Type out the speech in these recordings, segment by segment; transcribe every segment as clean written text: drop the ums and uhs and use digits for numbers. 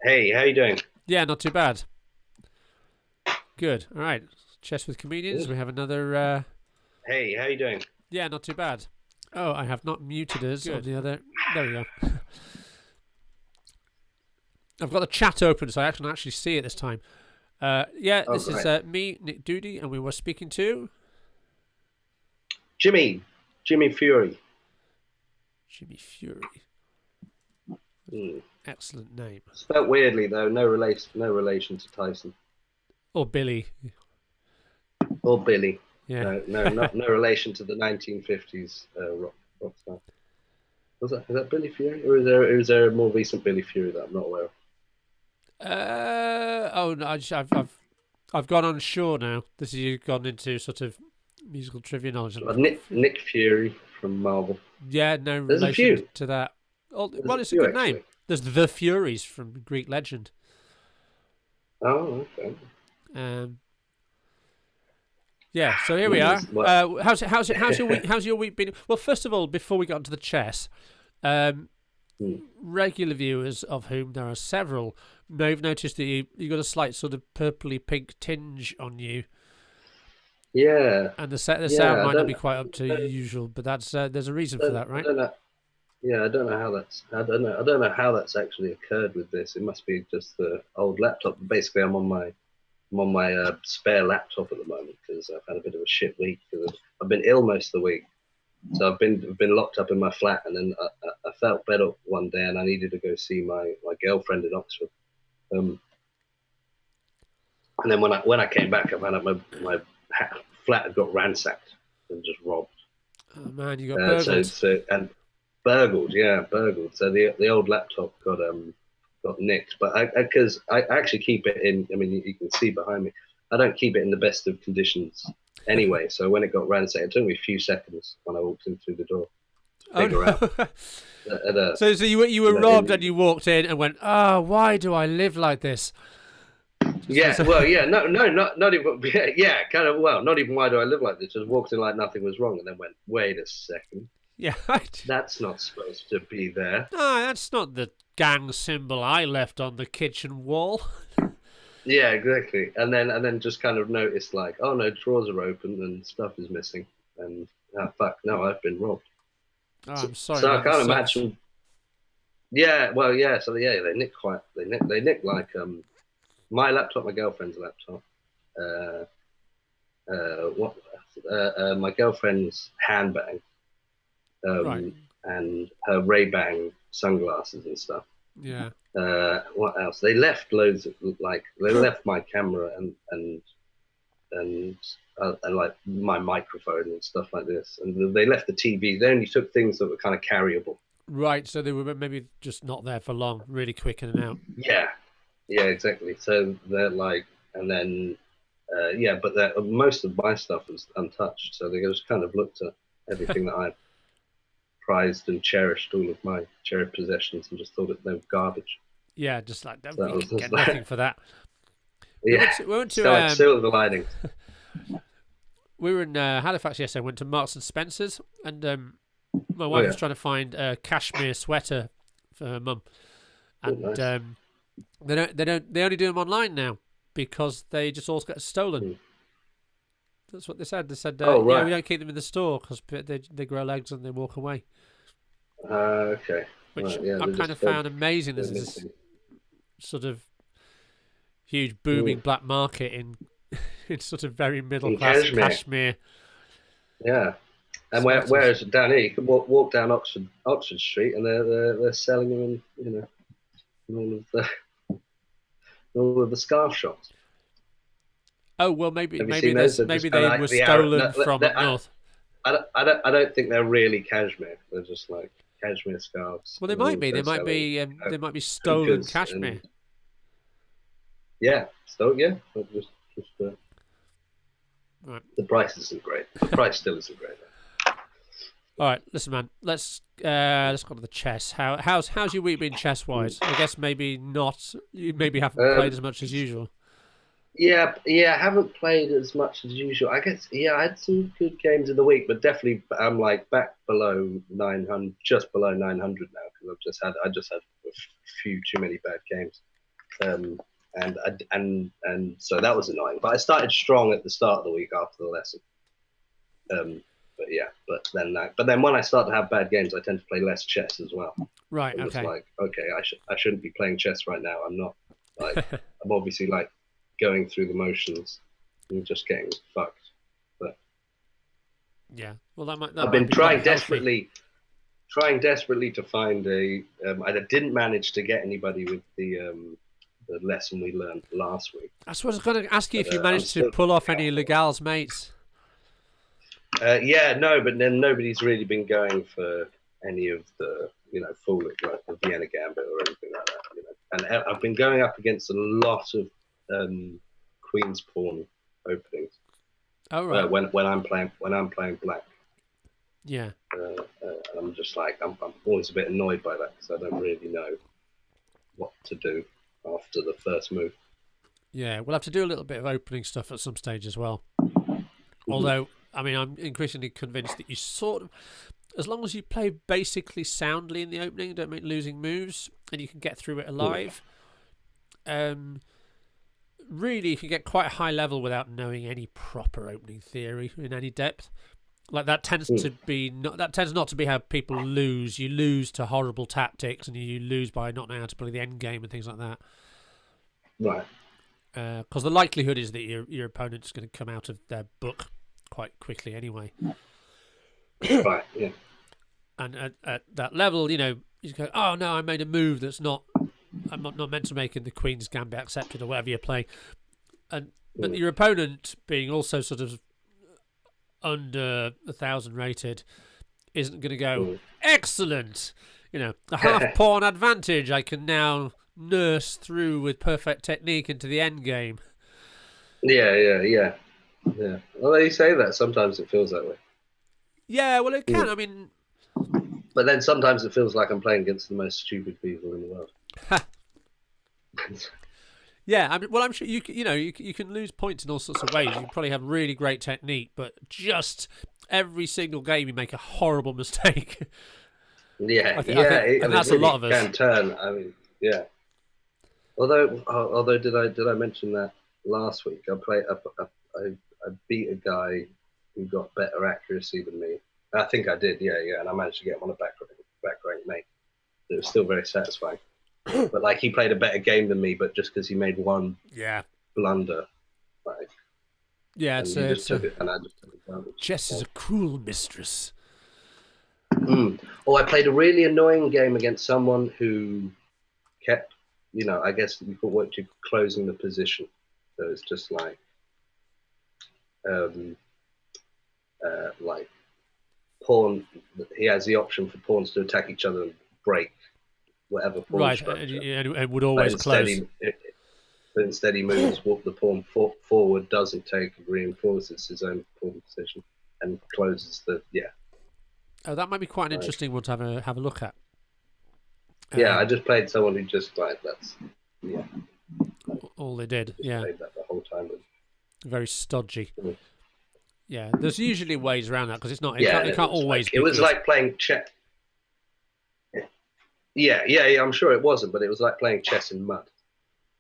Hey, how you doing? Yeah, not too bad. Good. All right. Chess with comedians. Good. We have another. Hey, how you doing? Yeah, not too bad. Oh, I have not muted us on the other. There we go. I've got the chat open, so I can actually see it this time. Yeah, Oh, this is great. me, Nick Doody, and we were speaking to Jimmy, Jimmy Fury. Jimmy Fury. Hmm. Excellent name. Spelt weirdly though. No relation to Tyson Or Billy. or Billy. Yeah. No relation to the 1950s rock star. Is that Billy Fury, or is there a more recent Billy Fury that I'm not aware of? Oh no, I've gone on shore now. This is you've gone into sort of musical trivia knowledge. Nick Fury from Marvel. Yeah, no There's a relation few. to that. Oh, There's well, a it's a few good name. actually. There's the Furies from Greek legend. Oh, okay. Um, yeah, so here we Well, are. what? How's your week? How's your week been? Well, first of all, before we got into the chess, um, Hmm. regular viewers, of whom there are several, may have noticed that you got a slight sort of purpley pink tinge on you, Yeah, and the sound yeah. I might not don't, be quite up to I don't, usual, but that's there's a reason for don't, that, I right? don't know. Yeah, I don't know how that's. I don't know how that's actually occurred with this. It must be just the old laptop. Basically, I'm on my spare laptop at the moment because I've had a bit of a shit week. Because I've been ill most of the week, so I've been locked up in my flat, and then I felt better one day, and I needed to go see my girlfriend in Oxford. Um, and then when I came back, I found out my flat had got ransacked and just robbed. Oh man, you got So burgled. so and burgled, yeah, burgled. So the old laptop got nicked, but I actually keep it in. I mean, you can see behind me. I don't keep it in the best of conditions anyway. So when it got ransacked, it took me a few seconds when I walked in through the door to Oh figure out no. that So you were robbed and in, you walked in and went, oh, why do I live like this? Just for yeah, some... well, yeah, no, not even, yeah, kind of, well, not even why do I live like this? Just walked in like nothing was wrong, and then went, wait a second, Yeah, right. that's not supposed to be there. Ah, that's not the gang symbol I left on the kitchen wall. Yeah, exactly. And then just kind of noticed like, oh no, drawers are open and stuff is missing, and fuck, no, I've been robbed. Oh, So, I'm sorry, so I man. That can't sucks. imagine. Yeah, well, yeah. So yeah, they nicked like my laptop, my girlfriend's laptop, uh, what my girlfriend's handbag, Right. and her Ray-Ban sunglasses and stuff. Yeah. What else? They left loads of like they left my camera and like my microphone and stuff like this. And they left the TV. They only took things that were kind of carryable. Right. So they were maybe just not there for long, really quick in and out. Yeah, yeah, exactly. So they're like, and then yeah, but most of my stuff was untouched. So they just kind of looked at everything that I prized and cherished, all of my cherished possessions, and just thought it they were garbage. Yeah, just like So that we was can just get nothing like, for that. We yeah, went to we went to still like silver linings. we were in Halifax yesterday. Went to Marks and Spencers, and my Oh wife was yeah, trying to find a cashmere sweater for her mum, oh, and nice. they only do them online now because they just all get stolen. Hmm. That's what they said. They said, Oh yeah, we right. don't keep them in the store because they grow legs and they walk away. Okay. Which Right. Yeah, I they kind just of found amazing. go There's this missing. sort of huge Hmm. booming black market in in sort of very middle In class Kashmir. cashmere Yeah. And sweaters. whereas down here, you can walk down Oxford Street, and they're selling them in in all of the scarf shops. Oh well, maybe Have you seen those? They're maybe just kind they of were like the arrow. stolen from up north. I don't think they're really cashmere. They're just like cashmere scarves, Well, they and might be. they're selling They might be stolen hookahs cashmere. and yeah, so yeah, but just Right. the price isn't great. The price still isn't great. All right. Listen, man. Let's go to the chess. How's your week been chess wise? I guess maybe not. You maybe haven't played Um, as much as usual. yeah, yeah, I haven't played as much as usual. I guess yeah, I had some good games in the week, but definitely I'm like back below 900, just below 900 now because I just had a few too many bad games. And so that was annoying. But I started strong at the start of the week after the lesson. But then when I start to have bad games, I tend to play less chess as well. Right. I'm Okay. just like, okay, I shouldn't be playing chess right now. I'm not like I'm obviously like going through the motions and just getting fucked. But yeah. Well, that I've might been be trying quite healthy. desperately to find a. I didn't manage to get anybody with the lesson we learned last week. I was going to ask you if you I'm managed to still- pull off any Legal's mates. No, but then nobody's really been going for any of the full like the Vienna Gambit or anything like that. And I've been going up against a lot of Queen's Pawn openings. Oh right. When I'm playing black. Yeah. I'm just like I'm always a bit annoyed by that because I don't really know what to do after the first move. Yeah, we'll have to do a little bit of opening stuff at some stage as well. Although, I mean, I'm increasingly convinced that you sort of, as long as you play basically soundly in the opening, don't make losing moves, and you can get through it alive, really you can get quite a high level without knowing any proper opening theory in any depth. Like that tends to be that tends not to be how people lose. You lose to horrible tactics, and you lose by not knowing how to play the end game and things like that. Right. Because the likelihood is that your opponent's going to come out of their book quite quickly anyway. Right. Yeah. And at that level, you go, oh no, I made a move that's I'm not meant to make in the Queen's Gambit accepted or whatever you're playing. But your opponent being also sort of under 1,000 rated isn't going to go, excellent, a half pawn advantage I can now nurse through with perfect technique into the end game. Yeah. Well, you say that sometimes it feels that way. Yeah, well, it can. I mean, but then sometimes it feels like I'm playing against the most stupid people in the world. Yeah, I mean, well, I'm sure you can lose points in all sorts of ways. You can probably have really great technique, but just every single game you make a horrible mistake. Yeah, I think that's really a lot of us. Can turn. I mean, yeah. Although, did I mention that last week? I beat a guy who got better accuracy than me. I think I did, yeah, and I managed to get him on a back rank mate. It was still very satisfying. But like he played a better game than me, but just because he made one blunder, like yeah, and I just took advantage. Chess is a cruel mistress. Oh, I played a really annoying game against someone who kept, I guess you could what you closing the position. So it's just like pawn. He has the option for pawns to attack each other and break whatever pawn right, structure. and it would always close. But instead he moves the pawn forward, doesn't take, reinforces his own pawn position, and closes the Oh, that might be quite an interesting one to have a look at. Yeah, I just played someone who just like that's all they did. Yeah, played that the whole time. Very stodgy. Yeah, there's usually ways around that because it's not. It can't always. It was like playing chess. Yeah. I'm sure it wasn't, but it was like playing chess in mud.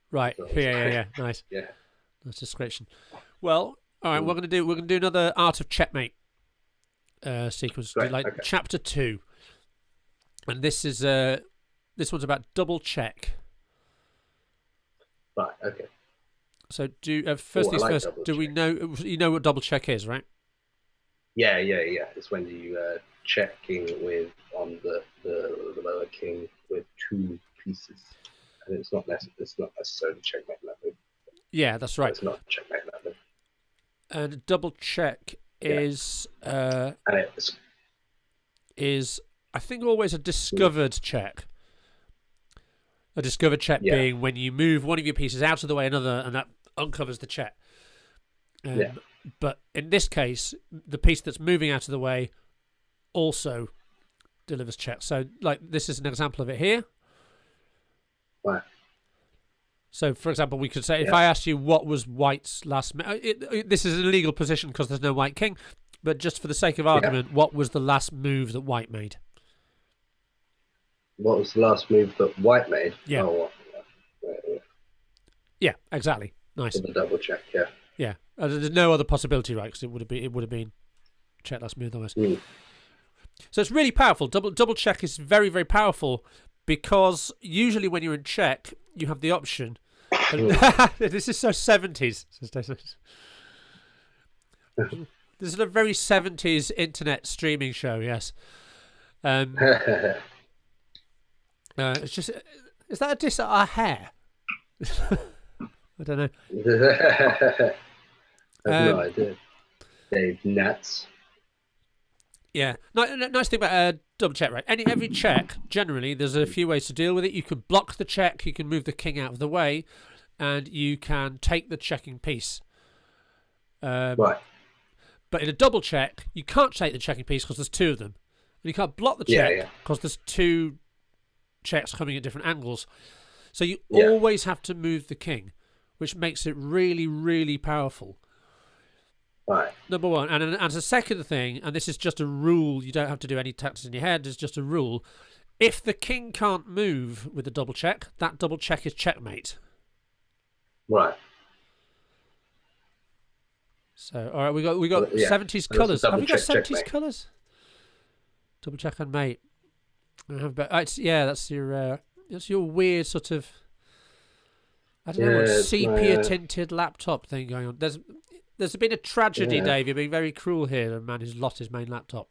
Right. Yeah. Nice. Yeah. Nice description. Well, all right. We're gonna do another Art of Checkmate sequence. Great, like okay. chapter 2, and this one's about double check. Right. Okay. So first things first. Do we know you know what double check is, right? Yeah. It's when you checking with on the lower king with 2 pieces, and it's not necessarily checkmate method. Yeah, that's right. It's not checkmate method. And double check is I think always a discovered check. A discovered check being when you move one of your pieces out of the way another, and that uncovers the check. But in this case, the piece that's moving out of the way also delivers check. So, like, this is an example of it here. Right. So, for example, we could say, if I asked you what was White's last... this is an illegal position because there's no White King, but just for the sake of argument, what was the last move that White made? What was the last move that White made? Yeah. Oh, Yeah, exactly. Nice. for the double check. Yeah. Yeah, there's no other possibility, right? Because it would have been check last move otherwise. Mm. So it's really powerful. Double check is very, very powerful because usually when you're in check, you have the option. This is so 70s. This is a very 70s internet streaming show. Yes. It's just. Is that a diss at our hair? I don't know. I have no idea. Dave nuts. Yeah, nice thing about double check, right? Every check, generally, there's a few ways to deal with it. You can block the check, you can move the king out of the way, and you can take the checking piece. Right. But in a double check, you can't take the checking piece because there's two of them. And you can't block the check because there's two checks coming at different angles. So you always have to move the king, which makes it really, really powerful. Right. Number one. And as a second thing, and this is just a rule, you don't have to do any tactics in your head, it's just a rule. If the king can't move with a double check, that double check is checkmate. Right. So, all right, we got 70s colours. Have we got 70s colours? Double check and mate. That's your weird sort of, I don't know, what sepia tinted laptop thing going on. There's been a tragedy, Dave. You're being very cruel here. A man who's lost his main laptop.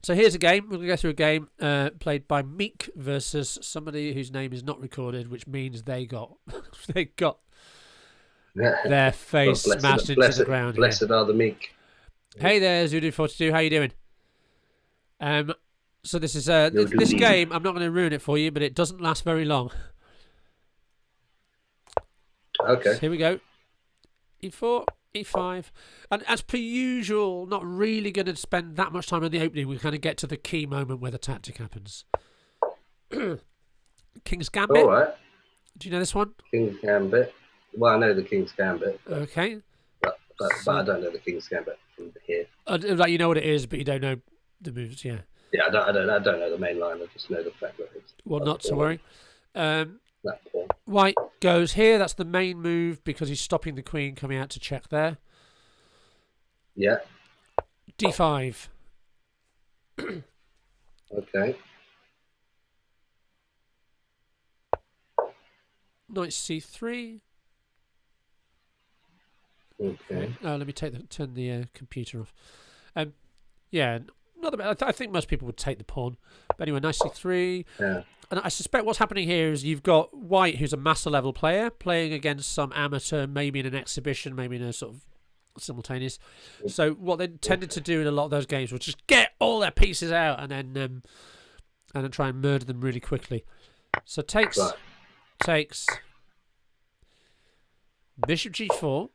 So here's a game. We're going to go through a game played by Meek versus somebody whose name is not recorded, which means they got their face smashed into the ground. Blessed are the meek. Hey there, Zudu42. How you doing? So this is this game. I'm not going to ruin it for you, but it doesn't last very long. Okay. So here we go. E4, E5. And as per usual, not really going to spend that much time on the opening. We kind of get to the key moment where the tactic happens. King's Gambit. All right. Do you know this one? King's Gambit. Well, I know the King's Gambit. Okay. But I don't know the King's Gambit from here. Like, you know what it is, but you don't know the moves, yeah. Yeah, I don't know the main line. I just know the fact that it's... Well, not to worry. White goes here. That's the main move because he's stopping the queen coming out to check there. Yeah. D5. Okay. Knight C3. Okay. Oh, let me turn the computer off. Yeah, not the bad. I think most people would take the pawn. But anyway, Knight C3. Yeah. And I suspect what's happening here is you've got White, who's a master level player, playing against some amateur, maybe in an exhibition, maybe in a sort of simultaneous. So what they tended to do in a lot of those games was just get all their pieces out and then try and murder them really quickly. So takes Bishop G4,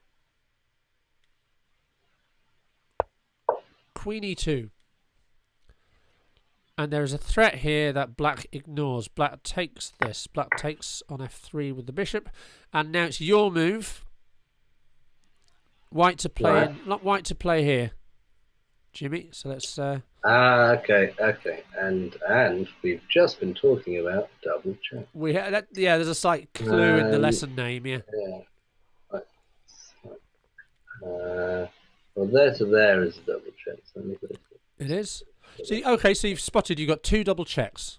Queen E2. And there is a threat here that Black ignores. Black takes this. Black takes on F3 with the bishop. And now it's your move. White to play White to play here, Jimmy. So let's okay. And we've just been talking about double check. There's a slight clue in the lesson name, yeah. Well, there to there is a double check. So it is. So you've spotted you've got two double checks.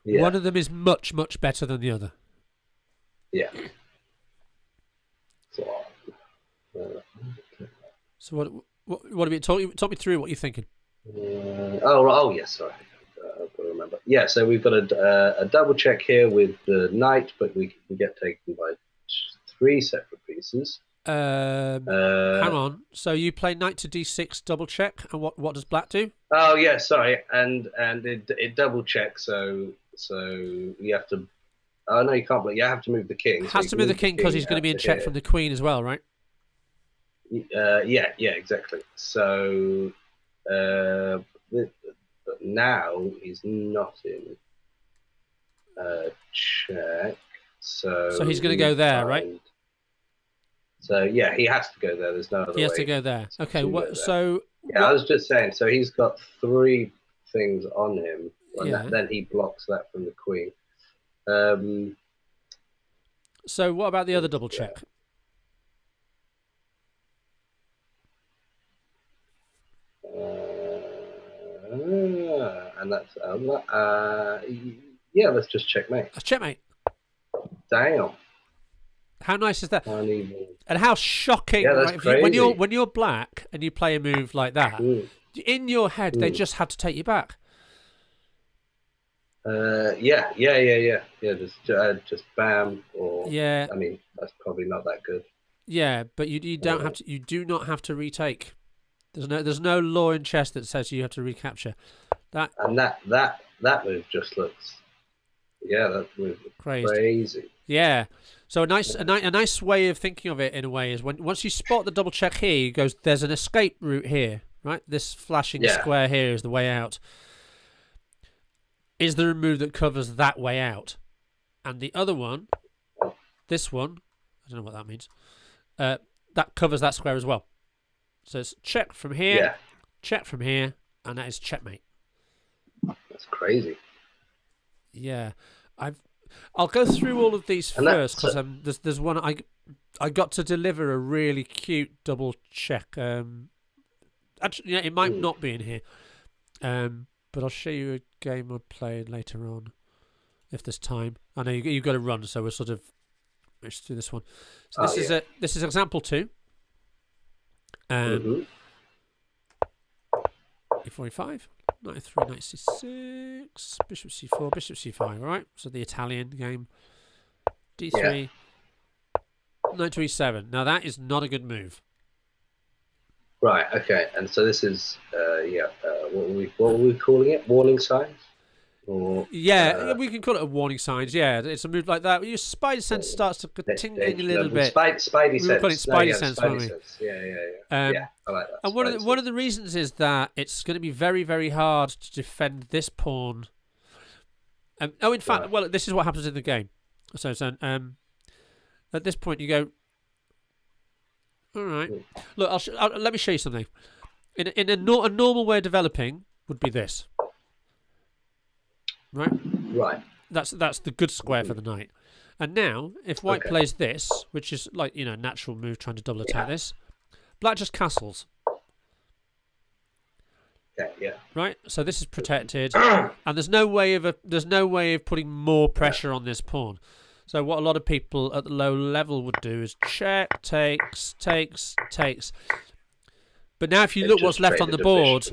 Yeah. One of them is much, much better than the other. Yeah. So what have you talk me through what you're thinking? Yes, sorry. I've got to remember. Yeah, so we've got a double check here with the knight, but we can get taken by three separate pieces. Hang on. So you play knight to d6 double check, and what does Black do? Oh yeah, sorry, and it double checks. So you have to. Oh no, you can't. But you have to move the king. Has to move the king because he's going to be in check from the queen as well, right? Yeah, exactly. So but now he's not in check. So he's going to go there, right? So yeah, he has to go there. There's no other way. He has to go there. Okay. I was just saying. So he's got three things on him, and then he blocks that from the queen. So what about the other double check? And that's yeah. Let's just checkmate. That's checkmate. Damn. How nice is that? Can't even. And how shocking! Yeah, that's right? crazy. When you're black and you play a move like that, in your head they just had to take you back. Yeah. Just bam. Or Yeah. I mean, that's probably not that good. Yeah, but you don't have to. You do not have to retake. There's no law in chess that says you have to recapture. That move just looks. Yeah, that move looks crazy. Yeah. So a nice way of thinking of it in a way is once you spot the double check here, you goes there's an escape route here, right? This flashing square here is the way out. Is there a move that covers that way out? And the other one, this one, I don't know what that means. That covers that square as well. So it's check from here, check from here, and that is checkmate. That's crazy. Yeah, I'll go through all of these first because there's one I got to deliver a really cute double check. Actually, it might not be in here, but I'll show you a game I played later on if there's time. I know you've got to run, so we'll let's do this one. So this is example 2. E45, 93, 96, bishop c4, bishop c5, all right? So the Italian game. d3, knight to e7. Now that is not a good move. Right, okay. And so this is, what are we calling it? Warning signs? Or, we can call it a warning signs. Yeah, it's a move like that. Your spider sense starts to tingling a little bit. Spidey sense. We call it spidey sense, won't we? Yeah, I like that. And one of the reasons is that it's going to be very, very hard to defend this pawn. In fact, well, this is what happens in the game. So at this point you go, all right. Look, let me show you something. In a normal way of developing would be this. Right. That's the good square for the knight. And now, if white plays this, which is like natural move trying to double attack this, black just castles. Yeah. Right. So this is protected, and there's no way of putting more pressure on this pawn. So what a lot of people at the low level would do is check, takes. But now, if you look what's left on the board.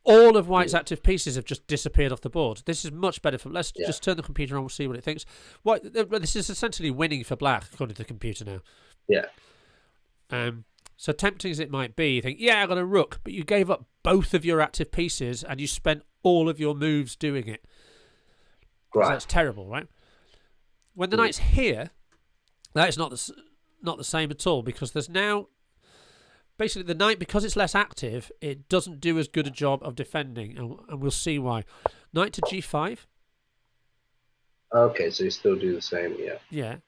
All of white's active pieces have just disappeared off the board. This is much better for. Let's just turn the computer on. We'll see what it thinks. This is essentially winning for black according to the computer now. Yeah. So tempting as it might be, you think, I got a rook, but you gave up both of your active pieces and you spent all of your moves doing it. Right. So that's terrible, right? When the knight's here, that is not the same at all because there's now. Basically, the knight, because it's less active, it doesn't do as good a job of defending, and we'll see why. Knight to g5. Okay, so you still do the same, Yeah.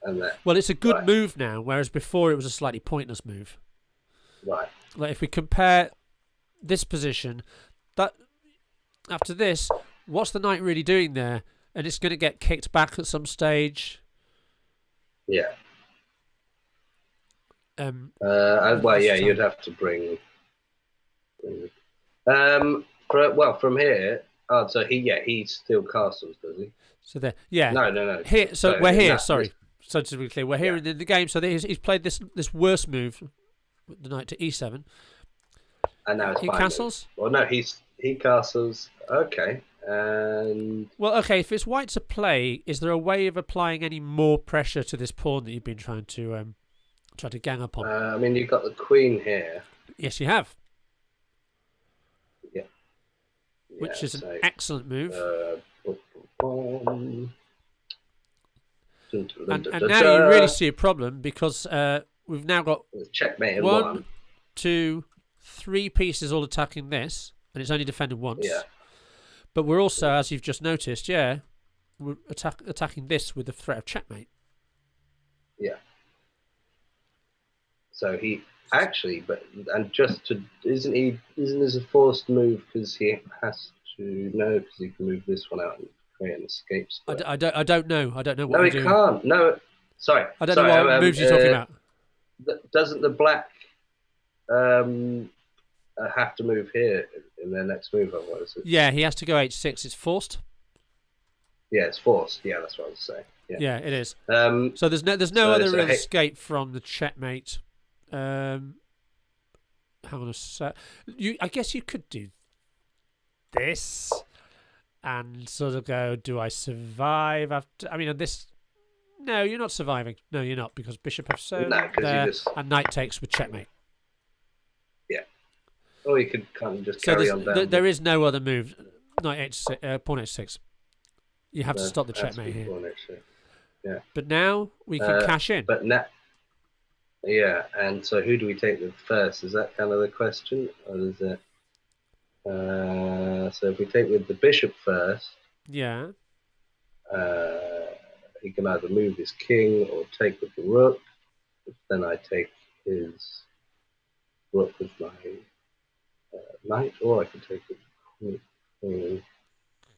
And that. Well, it's a good move now, whereas before it was a slightly pointless move. Right. Like if we compare this position, that after this, what's the knight really doing there? And it's going to get kicked back at some stage. Yeah. You'd have to bring. From here. Oh, so he still castles, does he? So there, yeah. No. Here, so we're here. Sorry. So to be clear, we're here in the game. So he's played this worst move, the knight to e7. And now he castles. Well, no, he castles. Okay, and if it's white to play, is there a way of applying any more pressure to this pawn that you've been trying to gang up on? I mean, you've got the queen here. Yes, you have. Yeah. Which is an excellent move. And now you really see a problem because we've now got checkmate 1, 2, 3 pieces all attacking this, and it's only defended once. Yeah. But we're also, as you've just noticed, we're attacking this with the threat of checkmate. Yeah. So he actually, isn't this a forced move because he has to because he can move this one out. create an escape square. I don't know. I don't know what No, you're he doing. can't. No, sorry. I don't know what moves you're talking about. Doesn't the black have to move here in their next move? Otherwise, Yeah, he has to go h6. It's forced. yeah, it's forced. Yeah, that's what I was saying. Yeah, it is. So there's no other real escape from the checkmate. Hang on a sec. I guess you could do this and sort of go, do I survive after? I mean, this. No, you're not surviving. No, you're not, because bishop f7 there, and knight takes with checkmate. Yeah. Or you could kind of just carry on down. There is no other move. Knight h6, pawn h6. You have to stop the checkmate here. Yeah. But now we can cash in. But now, yeah. And so, who do we take with first? Is that kind of the question, or is it? So if we take with the bishop first, yeah. He can either move his king or take with the rook. Then I take his rook with my knight, or I can take with the queen.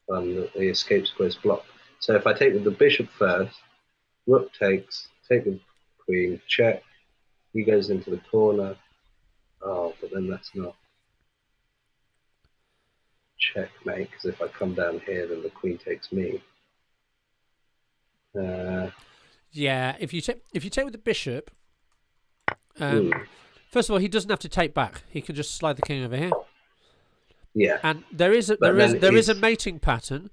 The escape square is blocked. So if I take with the bishop first, rook takes, take with queen, check. He goes into the corner. Oh, but then that's not checkmate, because if I come down here, then the queen takes me. Yeah, if you take with the bishop, first of all, he doesn't have to take back. He can just slide the king over here. Yeah, and there is a mating pattern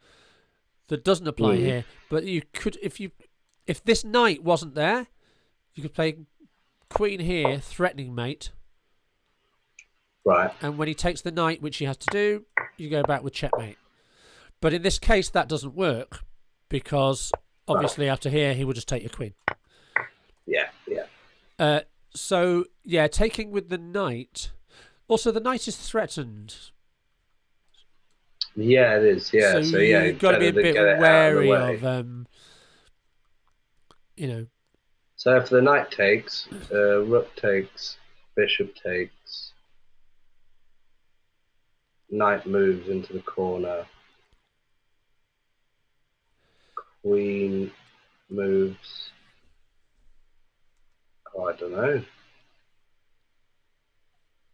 that doesn't apply here. But you could, if this knight wasn't there, you could play queen here, threatening mate. Right. And when he takes the knight, which he has to do, you go back with checkmate. But in this case, that doesn't work, because obviously after here, he will just take your queen. Yeah, yeah. So, yeah, taking with the knight. Also, the knight is threatened. Yeah, it is. Yeah, so yeah, you've got to be a bit wary of, you know. So if the knight takes, rook takes, bishop takes, knight moves into the corner, queen moves. Oh, I don't know.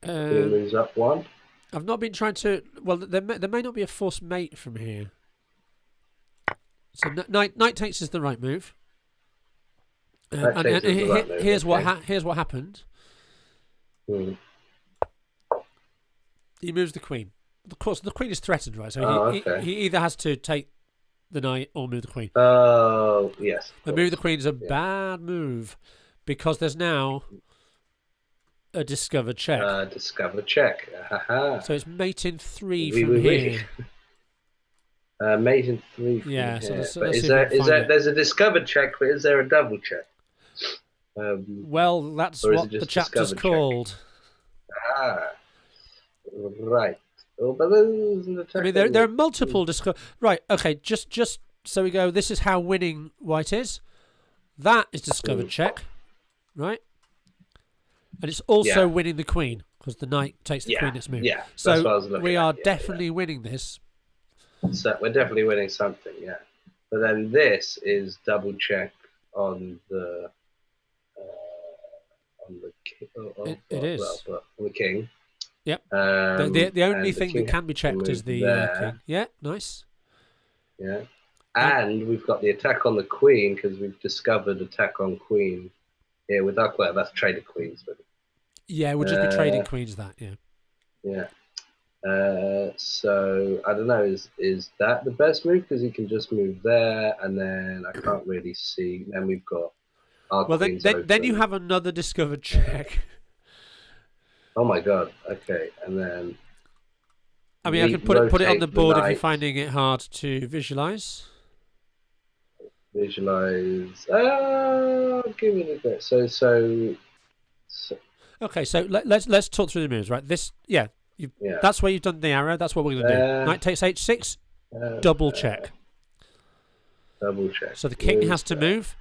Queen moves up one. I've not been trying to. Well, there may not be a forced mate from here. So knight takes is the right move. Here's what happened. He moves the queen. Of course, the queen is threatened, right? So he either has to take the knight or move the queen. Oh, yes. The move the queen is a bad move, because there's now a discovered check. Discovered check. So it's mate in 3 from here. Mate in 3 from here. So there's a discovered check, but is there a double check? Well, that's what the chapter's called. Right. Oh, but I mean, there are multiple Right. Okay. Just so we go. This is how winning white is. That is discovered check, right? And it's also winning the queen, because the knight takes the queen its move. Yeah. So we are definitely winning this. So we're definitely winning something. Yeah. But then this is double check on the it is on the king. Yep. The only thing that can be checked is the king. Yeah, nice. Yeah. And we've got the attack on the queen, because we've discovered attack on queen here with our queen. That's traded queens. But, yeah, we'll just be trading queens, that, yeah. Yeah. So, I don't know, is that the best move? Because he can just move there, and then I can't really see. Then we've got our queens then you have another discovered check. Oh my god! Okay, and then I mean, I can put it on the board if you're finding it hard to visualize. Visualize. Give it a bit. So. Okay, so let's talk through the moves, right? That's where you've done the arrow. That's what we're going to do. Knight takes h6. Double check. Double check. So the king has to move.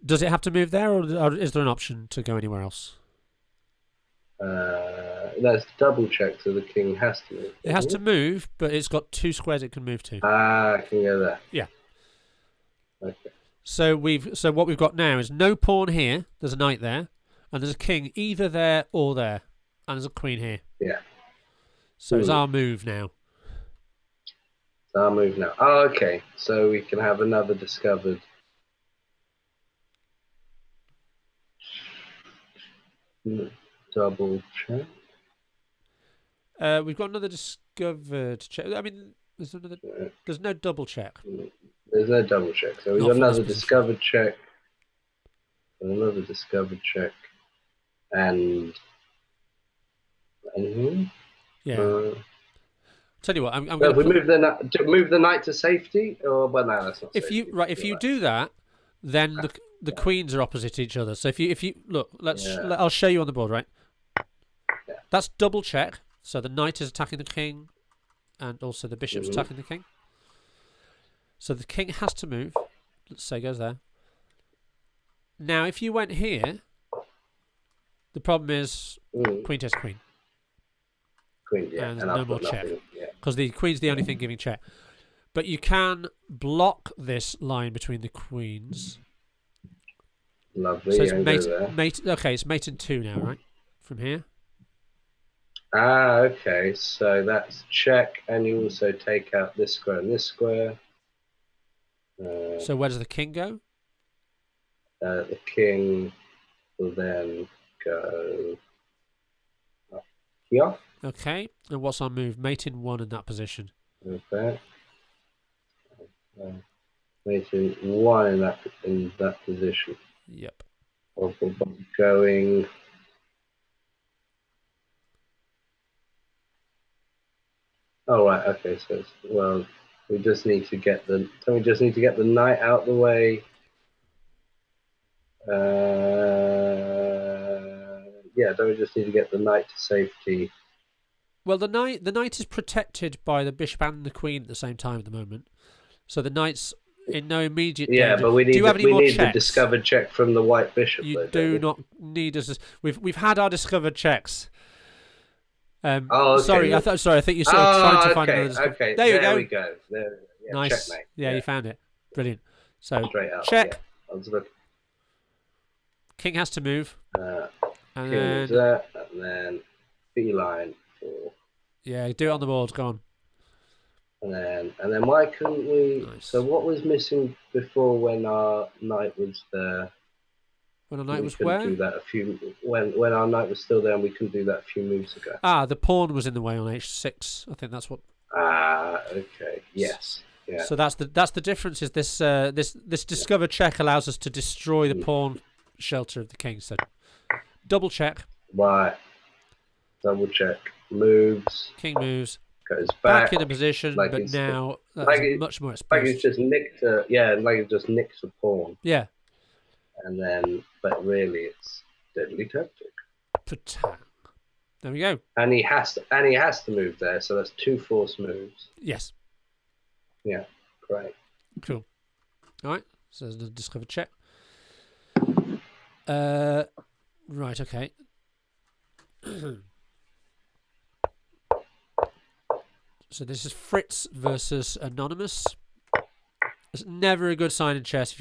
Does it have to move there, or is there an option to go anywhere else? that's double check, so the king has to move. It has to move, but it's got 2 squares it can move to. Ah, I can go there. Yeah. Okay. So what we've got now is no pawn here. There's a knight there, and there's a king either there or there, and there's a queen here. Yeah. So it's our move now. It's our move now. Oh, okay. So we can have another discovered. Double check. We've got another discovered check. I mean, there's no double check. There's no double check. So we've got another discovered check. And another discovered check. And anything? Yeah. Tell you what, I'm well, going to move the knight to safety, or well, no, that's not. If you do that, then the queens are opposite each other. So if you look, I'll show you on the board, right? Yeah. That's double check. So the knight is attacking the king, and also the bishop's attacking the king. So the king has to move. Let's say goes there. Now, if you went here, the problem is queen takes queen. Queen, yeah, and no more check. Yeah. Because the queen's the only thing giving check. But you can block this line between the queens. Lovely. So it's it's mate in 2 now, right? From here. Ah, okay. So that's check, and you also take out this square and this square. So where does the king go? The king will then go up here. Okay. And what's our move? Mate in 1 in that position. Okay. Mate in 1 in that position. Yep. Going. Oh right. Okay. So we just need to get the. So we just need to get the knight out the way. Yeah. Don't we just need to get the knight to safety? Well, the knight is protected by the bishop and the queen at the same time at the moment. So the knight's in no immediate danger. But we need the discovered check from the white bishop. You do not need us. We've had our discovered checks. Okay. Sorry, I think you're sort of trying to find another. Okay, there we go. There, yeah, nice. Checkmate. Yeah, you found it. Brilliant. So straight out. check. Yeah. King has to move. And then beeline for. Yeah, do it on the board. Go on. And then why couldn't we? Nice. So what was missing before when our knight was there? When our knight was where? Do that when our knight was still there, and we couldn't do that a few moves ago. The pawn was in the way on h6. I think that's what. Okay. Yes. Yeah. So that's the difference. Is this discovered check allows us to destroy the pawn shelter of the king. So double check. Right. Double check. Moves. King moves. Goes back in a position, but now that's much more exposed. Like it's just nicked. Like it just nicks a pawn. Yeah. And then, but really, it's deadly tactic. Patang. There we go. And he has to move there, so that's 2 force moves. Yes. Yeah. Great. Cool. All right. So there's the discovered check. Right. Okay. So this is Fritz versus Anonymous. It's never a good sign in chess if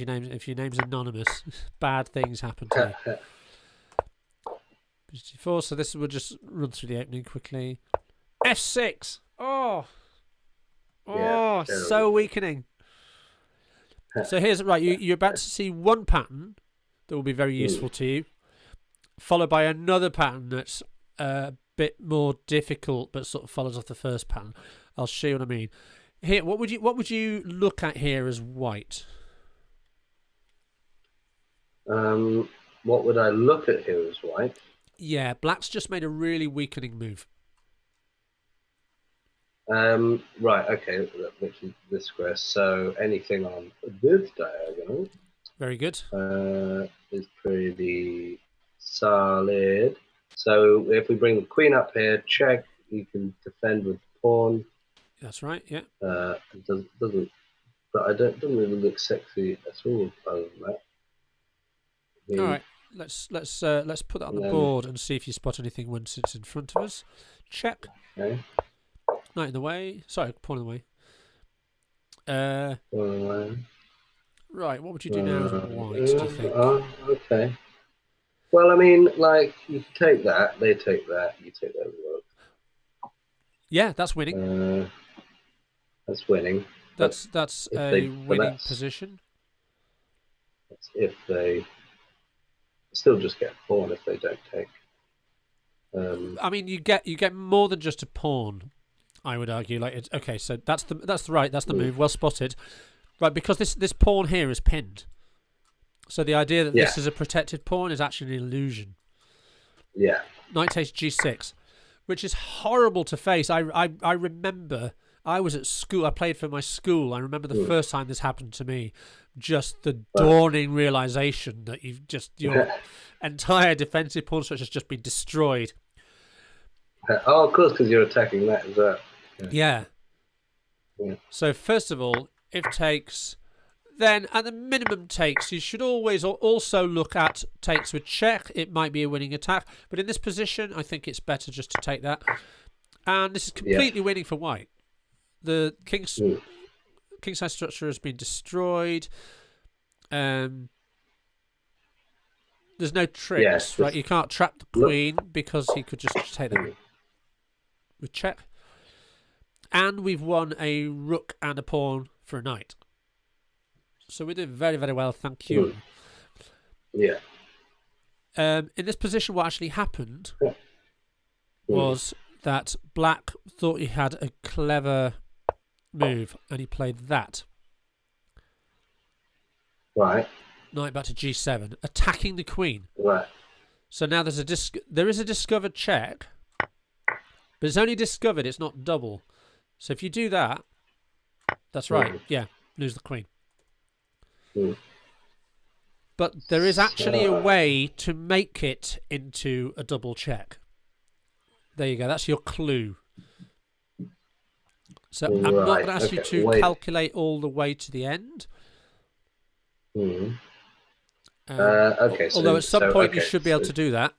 your name's Anonymous. Bad things happen to you. 54. So this will just run through the opening quickly. F6. So weakening. So here's right. You're about to see one pattern that will be very useful to you, followed by another pattern that's a bit more difficult, but sort of follows off the first pattern. I'll show you what I mean. Here, what would you look at here as white? What would I look at here as white? Yeah, black's just made a really weakening move. Right, okay, which is this square. So anything on this diagonal, very good, is pretty solid. So if we bring the queen up here, check. You can defend with the pawn. That's right. Yeah. It doesn't, but doesn't really look sexy at all. Other than that. All right. let's put that on the board and see if you spot anything once it's in front of us. Check. Okay. Knight in the way. Sorry, pawn in the way. Right, what would you do now as white, do you think? Okay. Well, I mean, like, you can take that, they take that, you take that as well. Yeah, that's winning. That's winning. That's a winning position. That's if they still just get a pawn if they don't take. I mean, you get more than just a pawn, I would argue. Like, okay, so that's the move. Well spotted. Right, because this pawn here is pinned. So the idea that this is a protected pawn is actually an illusion. Yeah. Knight takes g6, which is horrible to face. I remember I was at school. I played for my school. I remember the first time this happened to me. Just the dawning realization that your entire defensive pawn structure has just been destroyed. Oh, of course, because you're attacking that as well. Yeah. So first of all, if takes, then at the minimum takes, you should always also look at takes with check. It might be a winning attack, but in this position, I think it's better just to take that. And this is completely winning for white. The kingside structure has been destroyed. There's no tricks, right? You can't trap the queen because he could just take that with check. And we've won a rook and a pawn for a knight. So we're doing very, very well, thank you. Yeah. In this position, what actually happened was that black thought he had a clever move, and he played that. Right. Knight back to g7, attacking the queen. Right. So now there is a discovered check, but it's only discovered, it's not double. So if you do that, that's right. Yeah, lose the queen. But there is actually a way to make it into a double check. There you go. That's your clue. So I'm not going to ask you to calculate all the way to the end. Okay. Although at some point you should be able to do that.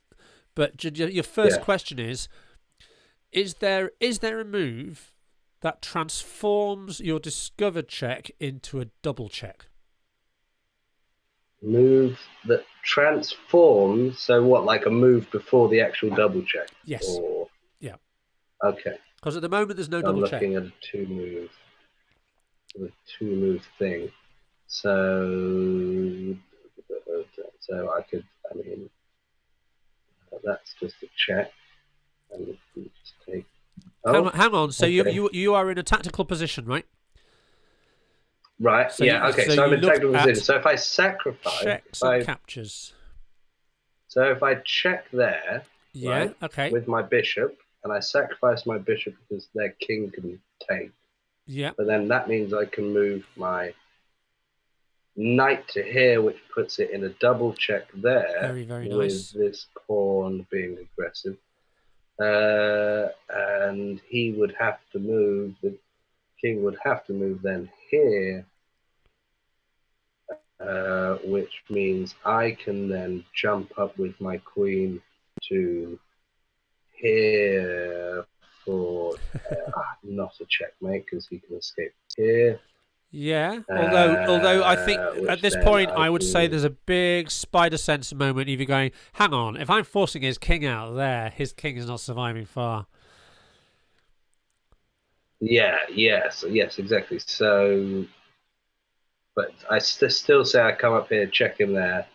But your first question is there a move that transforms your discovered check into a double check? Move that transforms, so what, like a move before the actual double check? Yes. Or... Yeah. Okay. Because at the moment there's no double check. I'm looking at a two-move thing. So that's just a check. And if we just take... Hang on. So you are in a tactical position, right? Right. So okay. So I'm in tactical position. So if I sacrifice, checks and captures. So if I check there, okay, with my bishop, and I sacrifice my bishop because their king can take. Yeah. But then that means I can move my knight to here, which puts it in a double check there. Very, very nice. With this pawn being aggressive. And he would have to move, the king would have to move then here, which means I can then jump up with my queen to here for not a checkmate because he can escape here. Yeah, although I think at this point I would say there's a big spider sense moment if you're going, hang on, if I'm forcing his king out there, his king is not surviving far. Yes, exactly. So, but I still say I come up here, check him there,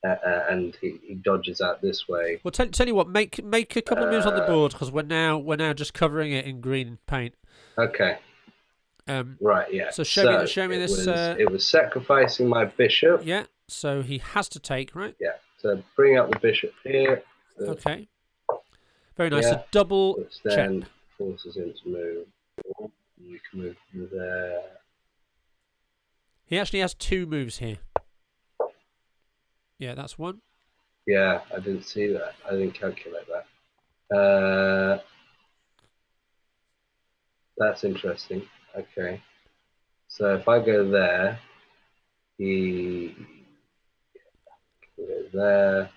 and he dodges out this way. Well, tell you what, make a couple of moves on the board because we're now just covering it in green paint. Okay. Right, yeah. So show me this. It was sacrificing my bishop. Yeah. So he has to take, right? Yeah. So bring out the bishop here. Okay. Very nice. A double which then forces him to move. You can move from there. He actually has two moves here. Yeah, that's one. Yeah, I didn't see that. I didn't calculate that. That's interesting. Okay. So if I go there, he goes there.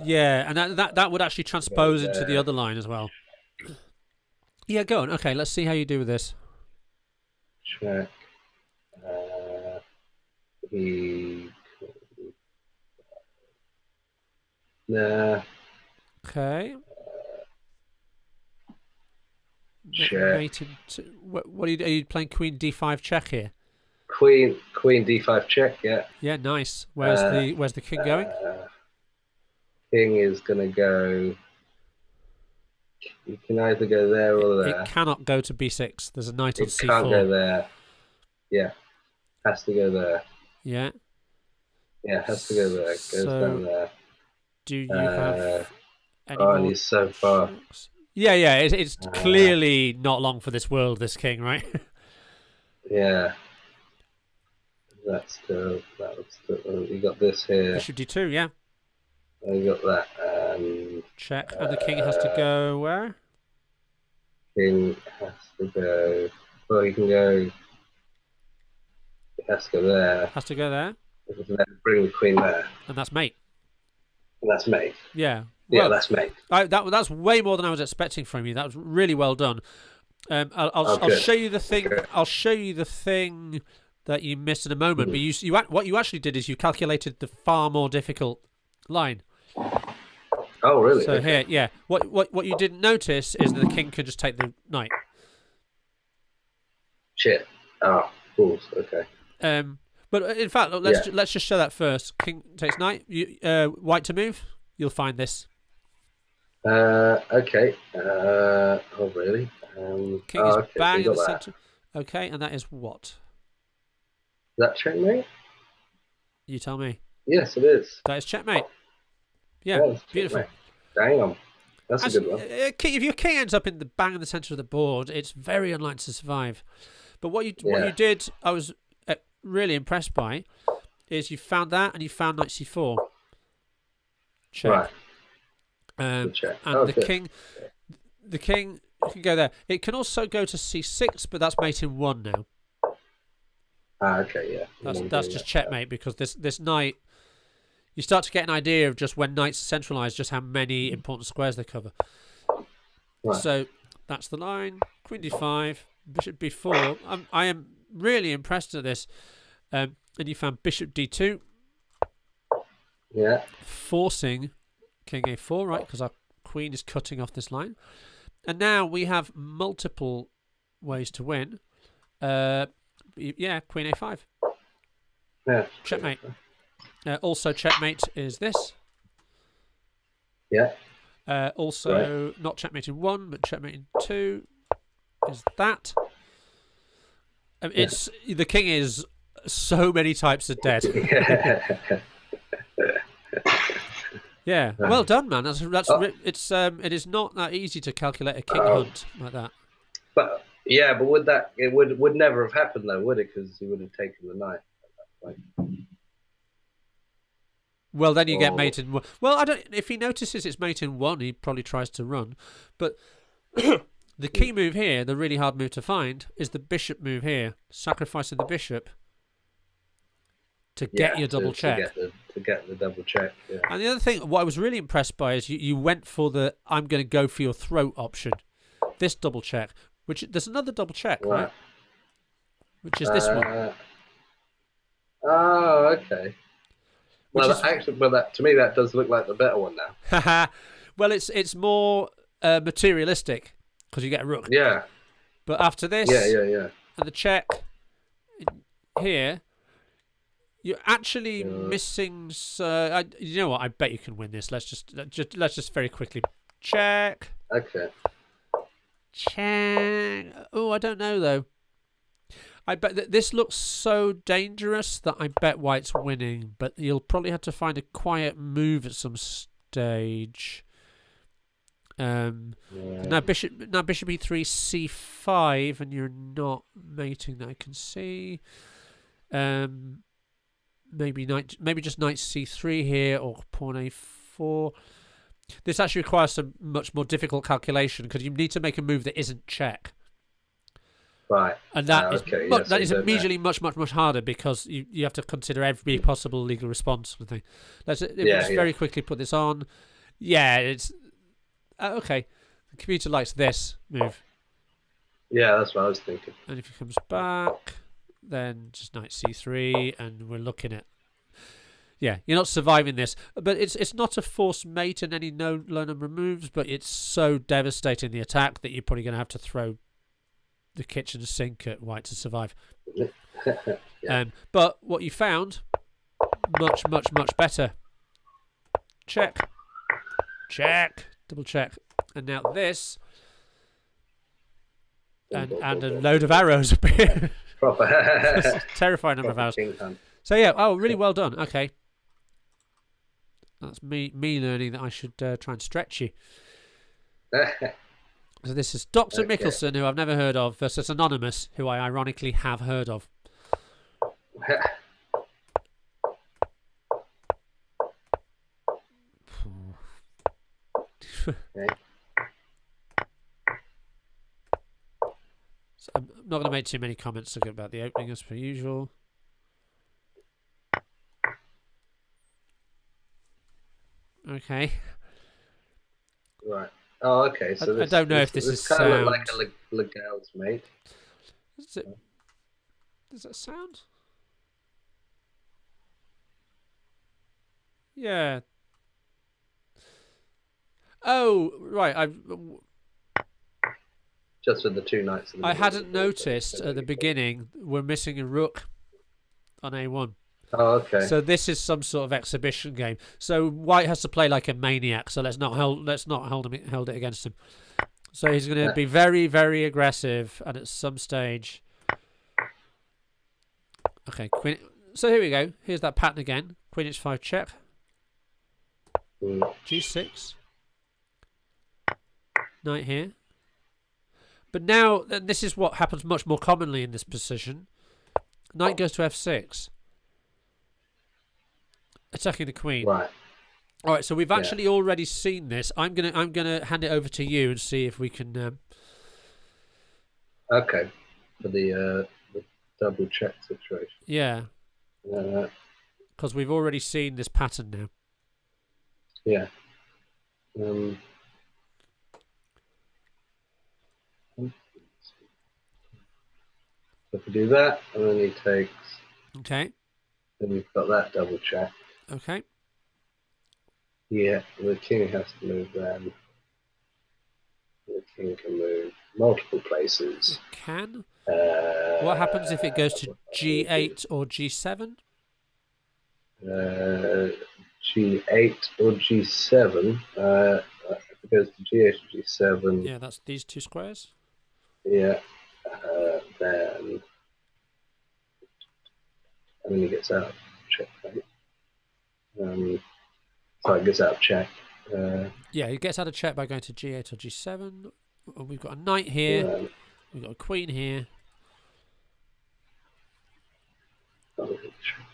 Yeah, and that would actually transpose into the other line as well. Yeah, go on. Okay, let's see how you do with this. Check. He. Nah. Okay. Check. Mate into, what are you playing? Queen D5 check here. Queen D5 check. Yeah. Yeah, nice. Where's the king going? King is gonna go. You can either go there or there. It cannot go to B6. There's a knight on C4. It can't go there. Yeah, has to go there. Yeah. Yeah, has to go there. Goes down there. Do you have any more? And he's so far. Yeah. It's clearly not long for this world, this king, right? Yeah. That's still. You got this here. Bishop D2, yeah. You got that. Check. And the king has to go where? King has to go. Well, he can go. He has to go there. Has to go there. Bring the queen there. And that's mate. And that's mate. Yeah. Well, yeah, that's mate. That's way more than I was expecting from you. That was really well done. I'll show you the thing. Okay. I'll show you the thing that you missed in a moment. But what you actually did is you calculated the far more difficult line. Oh, really? So here, yeah. What you didn't notice is that the king can just take the knight. Shit. Oh, fools. Okay. But in fact, let's just show that first. King takes knight. White to move. You'll find this. Okay. Oh, really? King is bang in the centre. Okay, and that is what? Is that checkmate? You tell me. Yes, it is. That is checkmate. Yeah, beautiful. Checkmate. Damn. That's a good one. If your king ends up in the centre of the board, it's very unlikely to survive. But what you did, I was really impressed by, is you found that and you found knight c4. Check. Right. Check. And the king can go there. It can also go to c6, but that's mate in 1 now. Okay, yeah. That's just checkmate because this knight, you start to get an idea of just when knights are centralised, just how many important squares they cover. Right. So that's the line. Queen d5, bishop b4. I am really impressed at this. And you found bishop d2. Yeah. Forcing king a4, right? Because our queen is cutting off this line. And now we have multiple ways to win. Yeah, queen a5. Yeah. Checkmate. Also checkmate is this. Yeah. Also not checkmate in 1, but checkmate in 2 is that. It's the king is so many types of dead. Yeah, well done, man. It is not that easy to calculate a king hunt like that. But it would never have happened though, would it? Because he would have taken the knight. Well, then you get mate in 1. Well, I don't. If he notices it's mate in 1, he probably tries to run. But the key move here, the really hard move to find, is the bishop move here, sacrificing the bishop to get your double check. To get the double check. Yeah. And the other thing, what I was really impressed by is you went for the I'm going to go for your throat option. This double check, which there's another double check, right? Which is this one. Oh, okay. Well, to me, that does look like the better one now. Well, it's more materialistic because you get a rook. Yeah. But after this, yeah, and the check here, you're actually missing. You know what? I bet you can win this. Let's just very quickly check. Okay. Check. Oh, I don't know though. I bet that this looks so dangerous that I bet white's winning, but you'll probably have to find a quiet move at some stage. Now bishop e3 c5, and you're not mating that I can see. Maybe just knight c3 here, or pawn a4. This actually requires some much more difficult calculation because you need to make a move that isn't check. Right. And that is immediately much harder because you have to consider every possible legal response. Let's very quickly put this on. Yeah, it's okay. The computer likes this move, Yeah, that's what I was thinking. and if he comes back, then just knight c3, and we're looking at. Yeah, you're not surviving this, but it's not a forced mate in any known low number of moves, but it's so devastating the attack that you're probably going to have to throw the kitchen sink at white to survive. Yeah. But what you found, much better. Check, double check, and now this, and a load of arrows appear. Proper. Terrifying number of Proper arrows. king hunt. So yeah, really well done. Okay, that's me learning that I should try and stretch you. So this is Dr. Okay. Mickelson, who I've never heard of, versus Anonymous, who I ironically have heard of. Okay. So I'm not going to make too many comments about the opening as per usual. Okay. Right. Oh, okay. So I don't know if this is kind of sound. like a Legal's mate. Does that sound? Yeah. Oh, right. Just with the two knights. I hadn't noticed at the beginning we're missing a rook on A1. Oh, okay. So this is some sort of exhibition game. So white has to play like a maniac. So let's not hold it against him. So he's going to be very, very aggressive, and at some stage. Okay, queen. So here we go. Here's that pattern again. Queen h5 check. G6. Knight here. But now, and this is what happens much more commonly in this position. Knight goes to f6. Attacking the queen. Right. All right, so we've actually already seen this. I'm gonna hand it over to you and see if we can. Okay. For the double check situation. Yeah. Because we've already seen this pattern now. Yeah. If we do that, and then he takes. Okay. Then we've got that double check. Okay. Yeah, the king has to move then. The king can move multiple places. It can. What happens if it goes to G8 or G7? G8 or G7. If it goes to G8 or G7. Yeah, that's these two squares. Yeah. Then. And then he gets out of check. So it gets out of check. Yeah, he gets out of check by going to G8 or G7. We've got a knight here. We've got a queen here.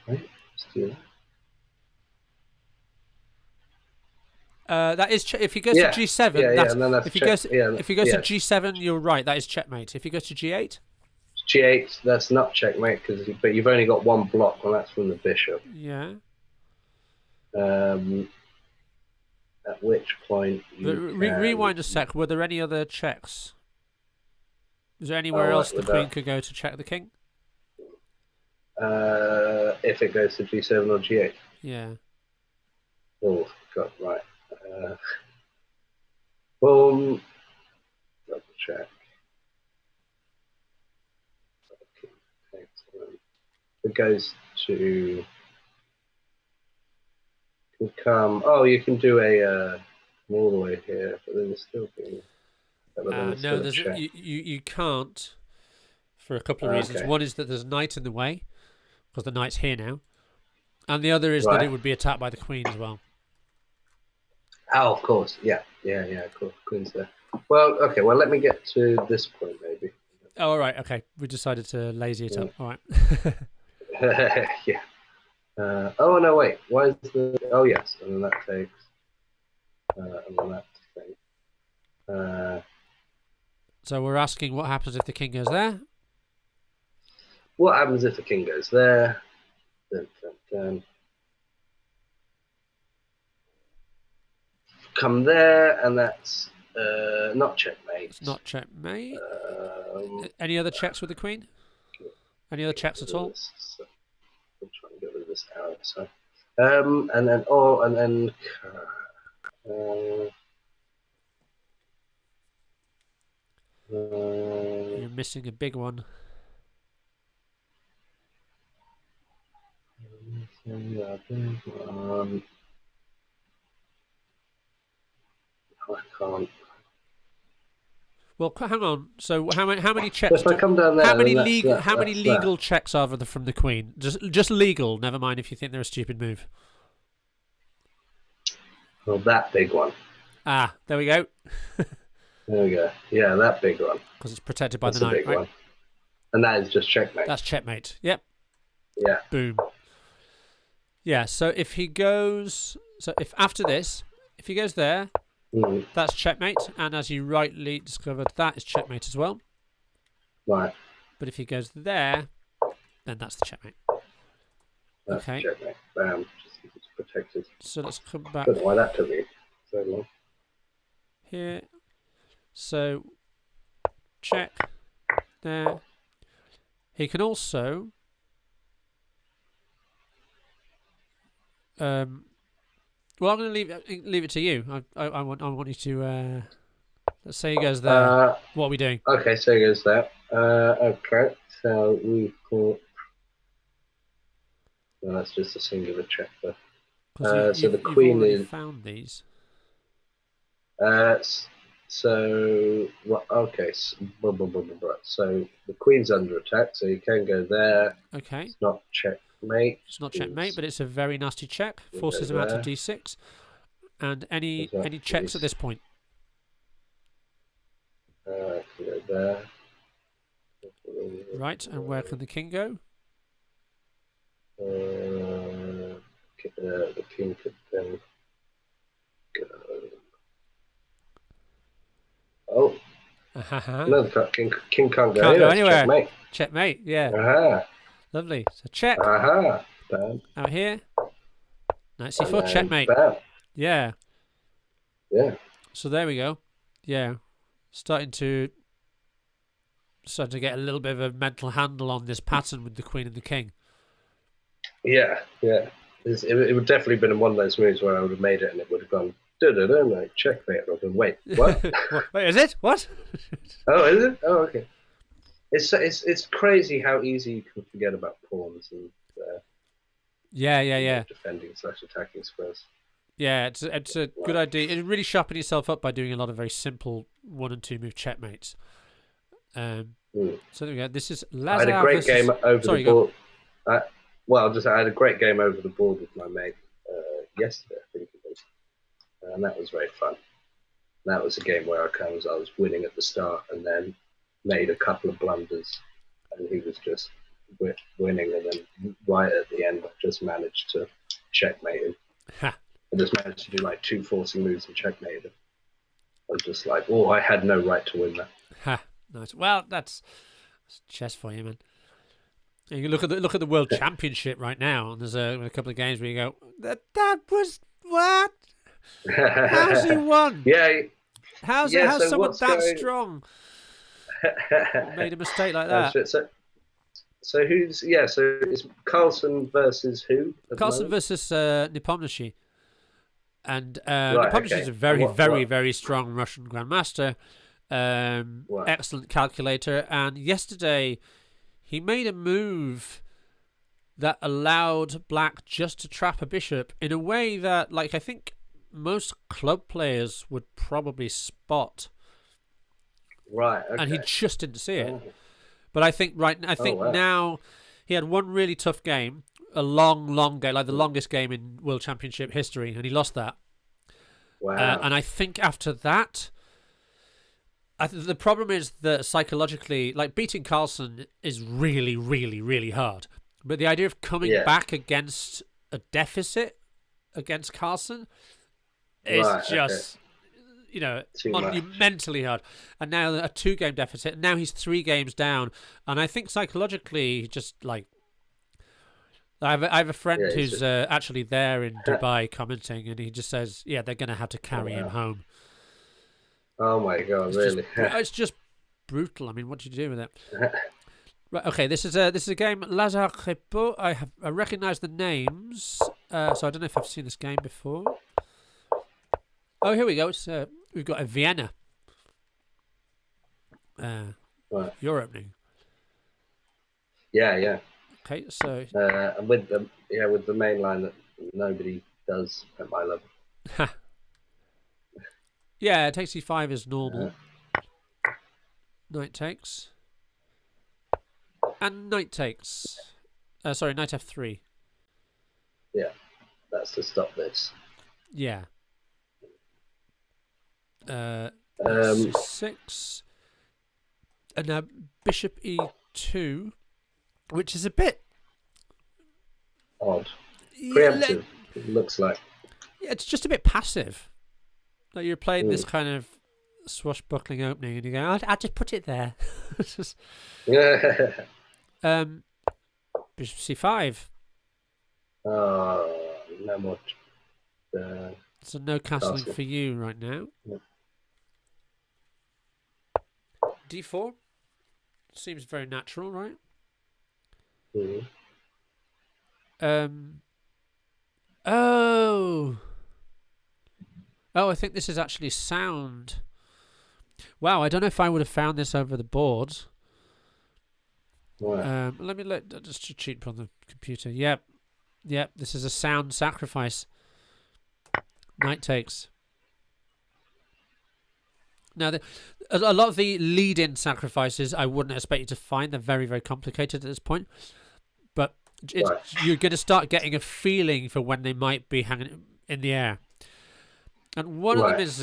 Right? That is if he goes to G7. That's, if he goes to G7, you're right. That is checkmate. If he goes to G8. G8, that's not checkmate but you've only got one block, and that's from the bishop. Yeah. At which point rewind a sec. Were there any other checks? Is there anywhere else the queen could go to check the king? If it goes to G7 or G8. Yeah. Oh God, right. Boom. Double check. It goes to. Can come. Oh, you can do a all the way here, but then it's still being. No, you can't for a couple of reasons. One is that there's a knight in the way because the knight's here now, and the other is that it would be attacked by the queen as well. Oh, of course, yeah, of course, queen's there. Well, okay, well, let me get to this point maybe. Oh, all right, okay. We decided to lazy it up. All right. Yeah. Oh no, wait. Why is the? Oh yes, and then that takes. And then that thing. So we're asking what happens if the king goes there. What happens if the king goes there? Dun, dun, dun. come there, and that's not checkmate. It's not checkmate. Any other checks with the queen? Any other checks at all? I'm trying to get rid of this arrow. So, and then You're missing a big one. I can't. Well, hang on. So how many checks? If I come down there, how many that's legal checks are there from the queen? Just legal. Never mind if you think they're a stupid move. Well, that big one. Ah, there we go. There we go. Yeah, that big one. Because it's protected by That's the a knight, big right? one. And that is just checkmate. That's checkmate. Yep. Yeah. Boom. Yeah. So if he goes, if after this, if he goes there, that's checkmate, and as you rightly discovered, that is checkmate as well. Right. But if he goes there, then that's the checkmate. That's okay. Checkmate. Bam. It's protected. So let's come back. I don't know why that took me so long. Here. So check there. He can also well, I'm going to leave it to you. I want you to let's say he goes there. What are we doing? Okay, so he goes there. Okay, so we've got. No, that's just a singular check there. So the queen is found these. So well, okay. So the queen's under attack, so you can go there. Okay. It's not checkmate. It's not checkmate, but it's a very nasty check. Forces him out to d6. And any checks at this point? Can go there. Right, and where can the king go? The king could then go. Oh. No, the king can't go anywhere. Can't go anywhere. Checkmate. Checkmate, yeah. Aha. Lovely. So check. Aha. Bam. Out here. Knight c4, checkmate. Bam. Yeah. Yeah. So there we go. Yeah. Starting to get a little bit of a mental handle on this pattern with the queen and the king. Yeah, yeah. It would definitely have been one of those moves where I would have made it and it would have gone like checkmate. I've been wait, what? Wait, is it? What? Oh, is it? Oh, okay. It's crazy how easy you can forget about pawns and yeah. Defending / attacking squares. Yeah, it's a good idea. It really sharpen yourself up by doing a lot of very simple 1 and 2 move checkmates. So there we go. This is Lazar. I had a great game over the board. I had a great game over the board with my mate yesterday, I think it was, and that was very fun. That was a game where I was winning at the start and then made a couple of blunders, and he was just winning, and then right at the end, I just managed to checkmate him. I just managed to do like 2 forcing moves and checkmate him. I was just like, oh, I had no right to win that. Ha, nice. Well, that's chess for you, man. You can look at the World Championship right now, and there's a couple of games where you go, that was what? How's he won? Yeah. How's someone that strong made a mistake like that? So it's Carlsen versus who? Carlsen versus Nepomniachtchi. And Nepomniachtchi is a very, very strong Russian grandmaster. Excellent calculator. And yesterday, he made a move that allowed Black just to trap a bishop in a way that, like, I think most club players would probably spot. Right. Okay. And he just didn't see it. But I think now he had one really tough game, a long game, like the longest game in World Championship history, and he lost that. Wow. And I think after that, the problem is that psychologically, like, beating Carlsen is really, really, really hard. But the idea of coming back against a deficit against Carlsen is just, monumentally hard. And now a 2-game deficit. And now he's 3 games down. And I think psychologically, just like, I have a friend Yeah, who's actually there in Dubai commenting, and he just says, "Yeah, they're going to have to carry him home." Oh my god, really? It's just brutal. I mean, what do you do with it? Right. Okay. This is a game. Lazare Crepeau. I recognise the names, so I don't know if I've seen this game before. Oh, here we go. It's we've got a Vienna. Right. You're opening. Yeah. Okay, so And with the main line that nobody does at my level. yeah, takes e5 is normal. Knight takes. And knight takes. Sorry, knight f3. Yeah, that's to stop this. Yeah. C6. And now bishop e2, which is a bit odd. Preemptive, it looks like. Yeah, it's just a bit passive. Like you're playing this kind of swashbuckling opening, and you go, "I'll just put it there." It's just, Yeah. Bishop c5. No more. So no castling for you right now. Yeah. d4 seems very natural, right? Mm-hmm. Oh, I think this is actually sound. Wow, I don't know if I would have found this over the board. Right. Let me just cheat on the computer. Yep. This is a sound sacrifice. Knight takes. Now, a lot of the lead-in sacrifices I wouldn't expect you to find. They're very, very complicated at this point. But you're going to start getting a feeling for when they might be hanging in the air. And one of them is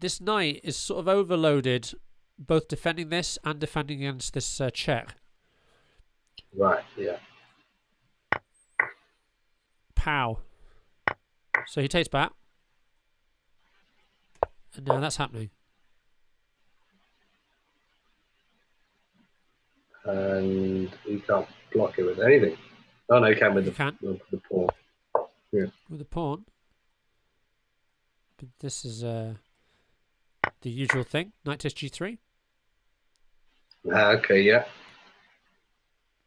this knight is sort of overloaded, both defending this and defending against this check. Right, yeah. Pow. So he takes back. And now that's happening. And you can't block it with anything. Oh no, you can with the pawn. Yeah. With the pawn. But this is the usual thing. Knight takes g3. Okay, yeah.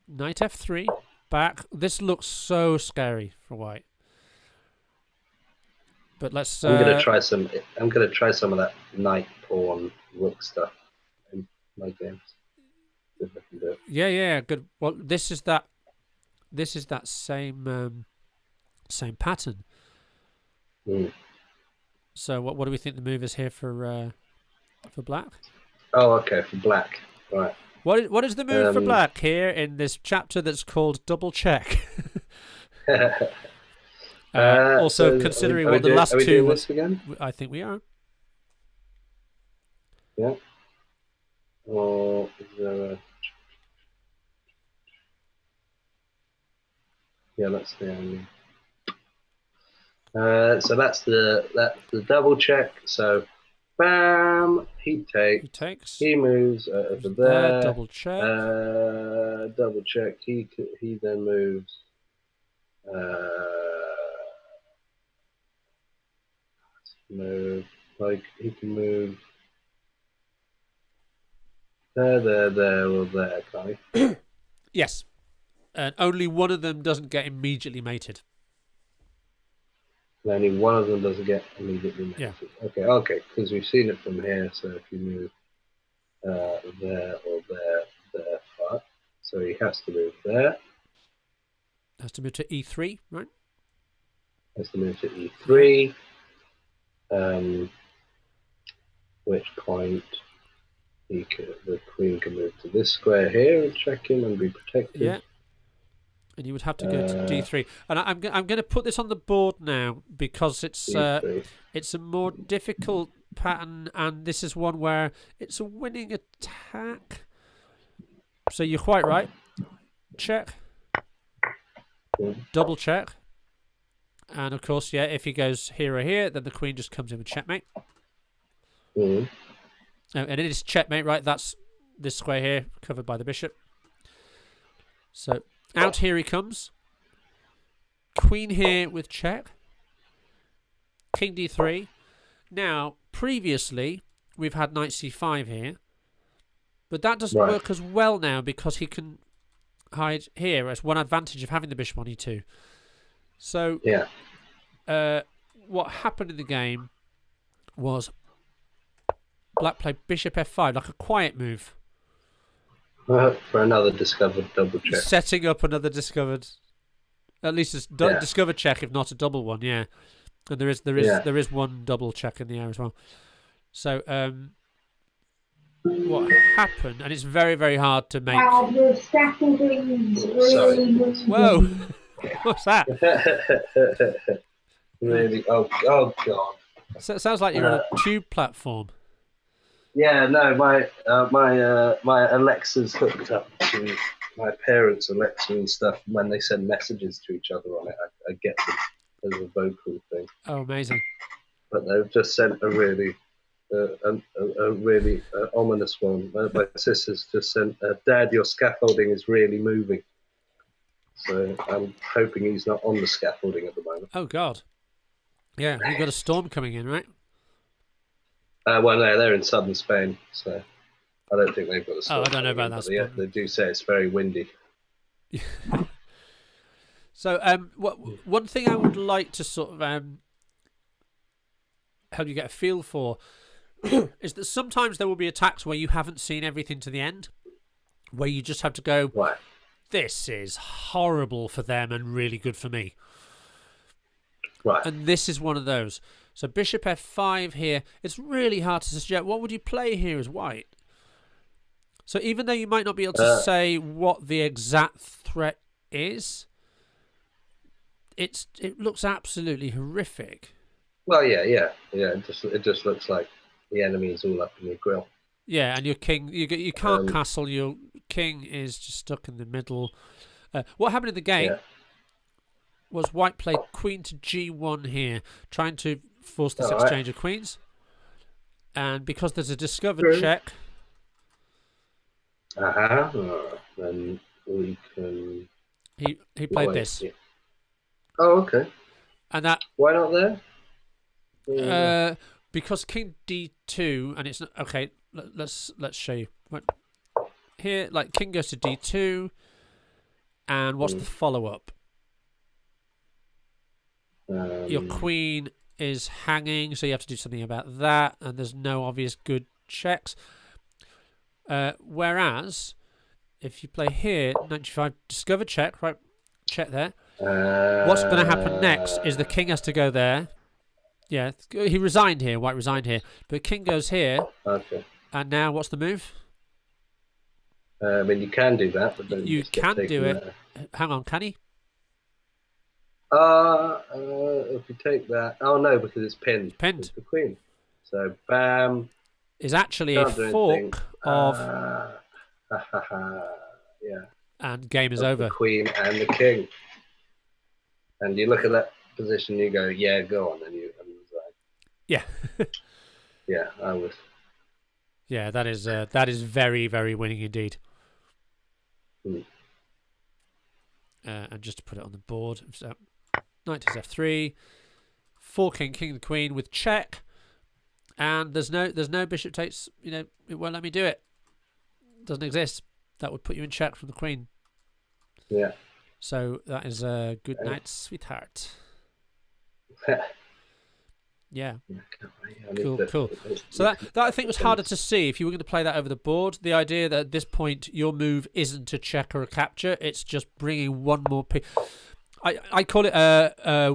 Knight f3. Back. This looks so scary for white. But let's. I'm gonna try some. I'm gonna try some of that knight pawn rook stuff in my games. If I can do it. Yeah, good. Well, this is that same same pattern. Mm. So what do we think the move is here for black? Oh, okay, for black. Right. What is the move for black here in this chapter that's called double check? Also, considering what the last two was, again? I think we are. Yeah. Or is there a... Yeah, that's the only. So that's the double check. So, bam, he takes. He moves over there. Double check. Double check. He then moves. Move, like he can move there, or there, can't he? Yes, and only one of them doesn't get immediately mated. And only one of them doesn't get immediately mated. Yeah. Okay, because we've seen it from here. So if you move there or there, fine. So he has to move there. Has to move to e3, right? Has to move to e3. Which point the queen can move to this square here and check him and be protected. Yeah. And you would have to go to d3. And I'm going to put this on the board now because it's a more difficult pattern, and this is one where it's a winning attack. So you're quite right. Check. Yeah. Double check. And of course, yeah, if he goes here or here, then the queen just comes in with checkmate. Mm. And it is checkmate, right? That's this square here, covered by the bishop. So Out here he comes. Queen here with check. King d3. Now, previously, we've had knight c5 here. But that doesn't work as well now because he can hide here as one advantage of having the bishop on e2. So, what happened in the game was black played bishop f5, like a quiet move. For another discovered double check. Setting up another discovered, at least it's discovered check, if not a double one, yeah. And there is one double check in the air as well. So what happened, and it's very, very hard to make. The scaffolding is really moving. Whoa, what's that? Really? Oh God. So it sounds like you're on a tube platform. Yeah, no, my Alexa's hooked up to my parents' Alexa and stuff. When they send messages to each other on it, I get them as a vocal thing. Oh, amazing! But they've just sent a really ominous one. My sister's just sent, "Dad, your scaffolding is really moving." So I'm hoping he's not on the scaffolding at the moment. Oh God! Yeah, you've got a storm coming in, right? Well, no, they're in southern Spain, so I don't think they've got a storm. Oh, I don't know about that. Yeah, they do say it's very windy. So, one thing I would like to sort of help you get a feel for is that sometimes there will be attacks where you haven't seen everything to the end, where you just have to go, right, this is horrible for them and really good for me. Right. And this is one of those. So bishop f5 here. It's really hard to suggest. What would you play here as white? So even though you might not be able to say what the exact threat is, it looks absolutely horrific. Well, yeah. It just looks like the enemy is all up in your grill. Yeah, and your king, you can't castle. Your king is just stuck in the middle. What happened in the game was white played queen to g1 here, trying to force this exchange of queens. And because there's a discovered check... then we can... He played this. Yeah. Oh, okay. And that... Why not there? Because king d2, and it's not... Okay, let's show you. Here, like, king goes to d2, and what's the follow-up? Your queen is hanging, so you have to do something about that, and there's no obvious good checks. Whereas, if you play here, 95, discover check, right? Check there. What's going to happen next is the king has to go there. Yeah, he resigned here, white resigned here. But king goes here. Okay. And now what's the move? I mean, you can do that, but you can do it. Hang on, can he? If you take that, oh no, because it's pinned. Pinned. It's the queen. So bam. Is actually a fork of. Yeah. And game is over. The queen and the king. And you look at that position, you go, yeah, go on, and you resign. Yeah. Yeah, I would. Yeah, that is very, very winning indeed. And just to put it on the board, so knight takes f3, 4 king, king and queen with check, and there's no bishop takes. It won't let me do it. Doesn't exist. That would put you in check from the queen. Yeah. So that is a good night, sweetheart. Yeah. Cool. So that I think was harder to see if you were going to play that over the board. The idea that at this point your move isn't a check or a capture, it's just bringing one more piece. I call it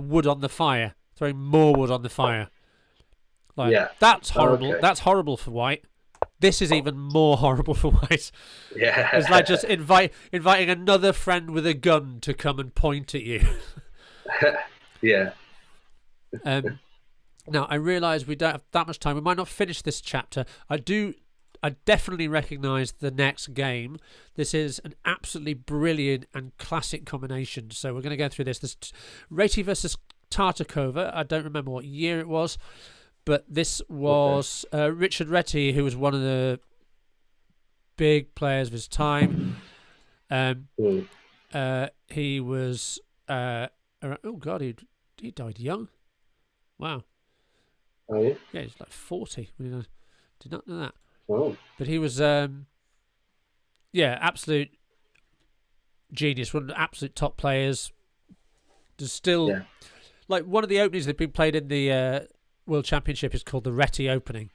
wood on the fire, throwing more wood on the fire. Like, yeah. That's horrible. Okay. That's horrible for white. This is even more horrible for white. Yeah. It's like just inviting another friend with a gun to come and point at you. Yeah. Now, I realise we don't have that much time. We might not finish this chapter. I definitely recognise the next game. This is an absolutely brilliant and classic combination. So we're going to go through this. This Reti versus Tartakova. I don't remember what year it was, but this was Richard Reti, who was one of the big players of his time. He was oh god, he died young. Wow. Oh yeah. Yeah, he's like 40. I mean, I did not know that. Oh. But he was absolute genius. One of the absolute top players. There's still like one of the openings that have been played in the World Championship is called the Reti Opening,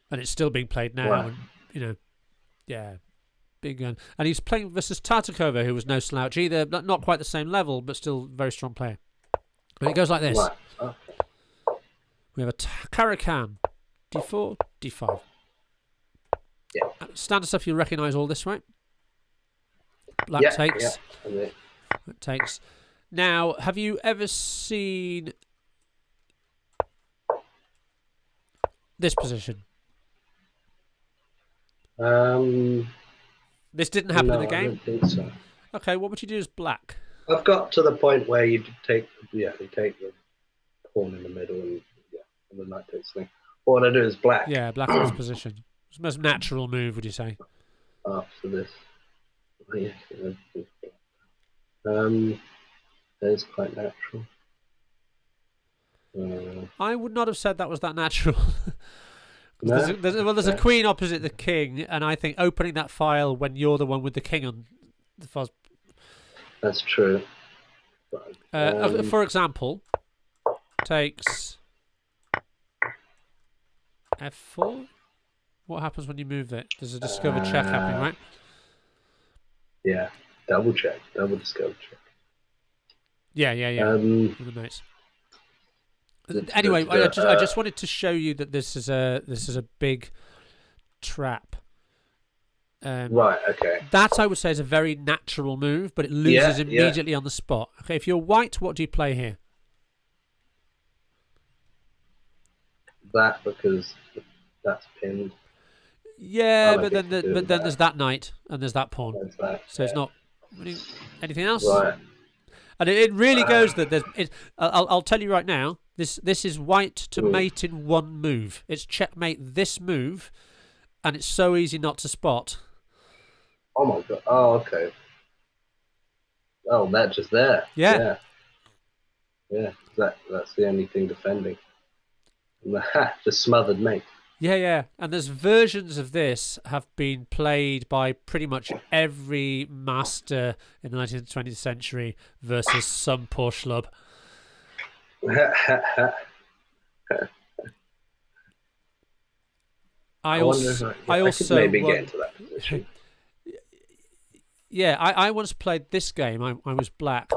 and it's still being played now. Wow. And, big gun. And he's playing versus Tartakova, who was no slouch either, not quite the same level, but still very strong player. And it goes like this. Right. Okay. We have a Karakan, d4, d5. Yeah. Standard stuff, you'll recognise all this, right? Black takes. Yeah. It takes. Now, have you ever seen this position? This didn't happen in the game? I don't think so. Okay, what would you do as black? I've got to the point where you take the pawn in the middle and the knight takes thing. What I do is black. Yeah, black in this position. It's the most natural move, would you say? After this. It's quite natural. I would not have said that was that natural. No? There's a queen opposite the king, and I think opening that file when you're the one with the king on the file. That's true. For example, takes f4. What happens when you move it? There's a discovered check happening, right? Yeah, double check, double discovered check. Yeah. With the knights. Anyway, I just wanted to show you that this is a big trap. Right. Okay. That I would say is a very natural move, but it loses immediately on the spot. Okay, if you're white, what do you play here? That, because that's pinned. Yeah, but then there's that knight and there's that pawn. So it's not anything else. Right. And it really goes that there's. I'll tell you right now. This is white to mate in one move. It's checkmate this move, and it's so easy not to spot. Oh my god! Oh, okay. Oh, that just there. Yeah. That's the only thing defending. Just smothered mate. Yeah. And there's versions of this have been played by pretty much every master in the 19th and 20th century versus some poor schlub. I also could maybe get into that position. Yeah, I once played this game. I was black.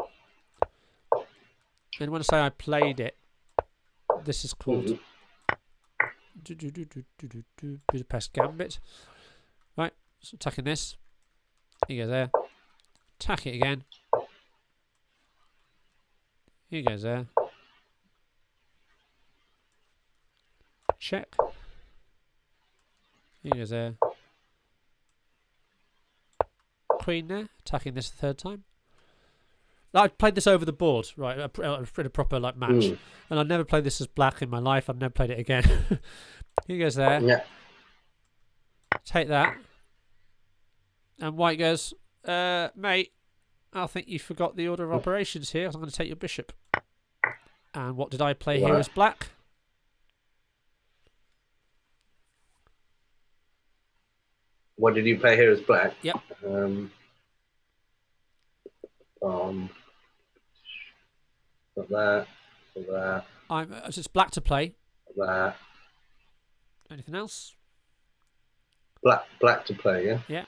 And when I say I played it, this is called Budapest Gambit. Right, so attacking this. He goes there. Attack it again. He goes there. Check. He goes there. Queen there, attacking this the third time. I played this over the board, right? A proper match, and I've never played this as black in my life. I've never played it again. He goes there. Yeah. Take that, and white goes, mate. I think you forgot the order of operations here. I'm going to take your bishop. And what did I play here as black? What did you play here as black? Yep. Got that. Got that. It's black to play. Got that. Anything else? Black to play, yeah? Yeah.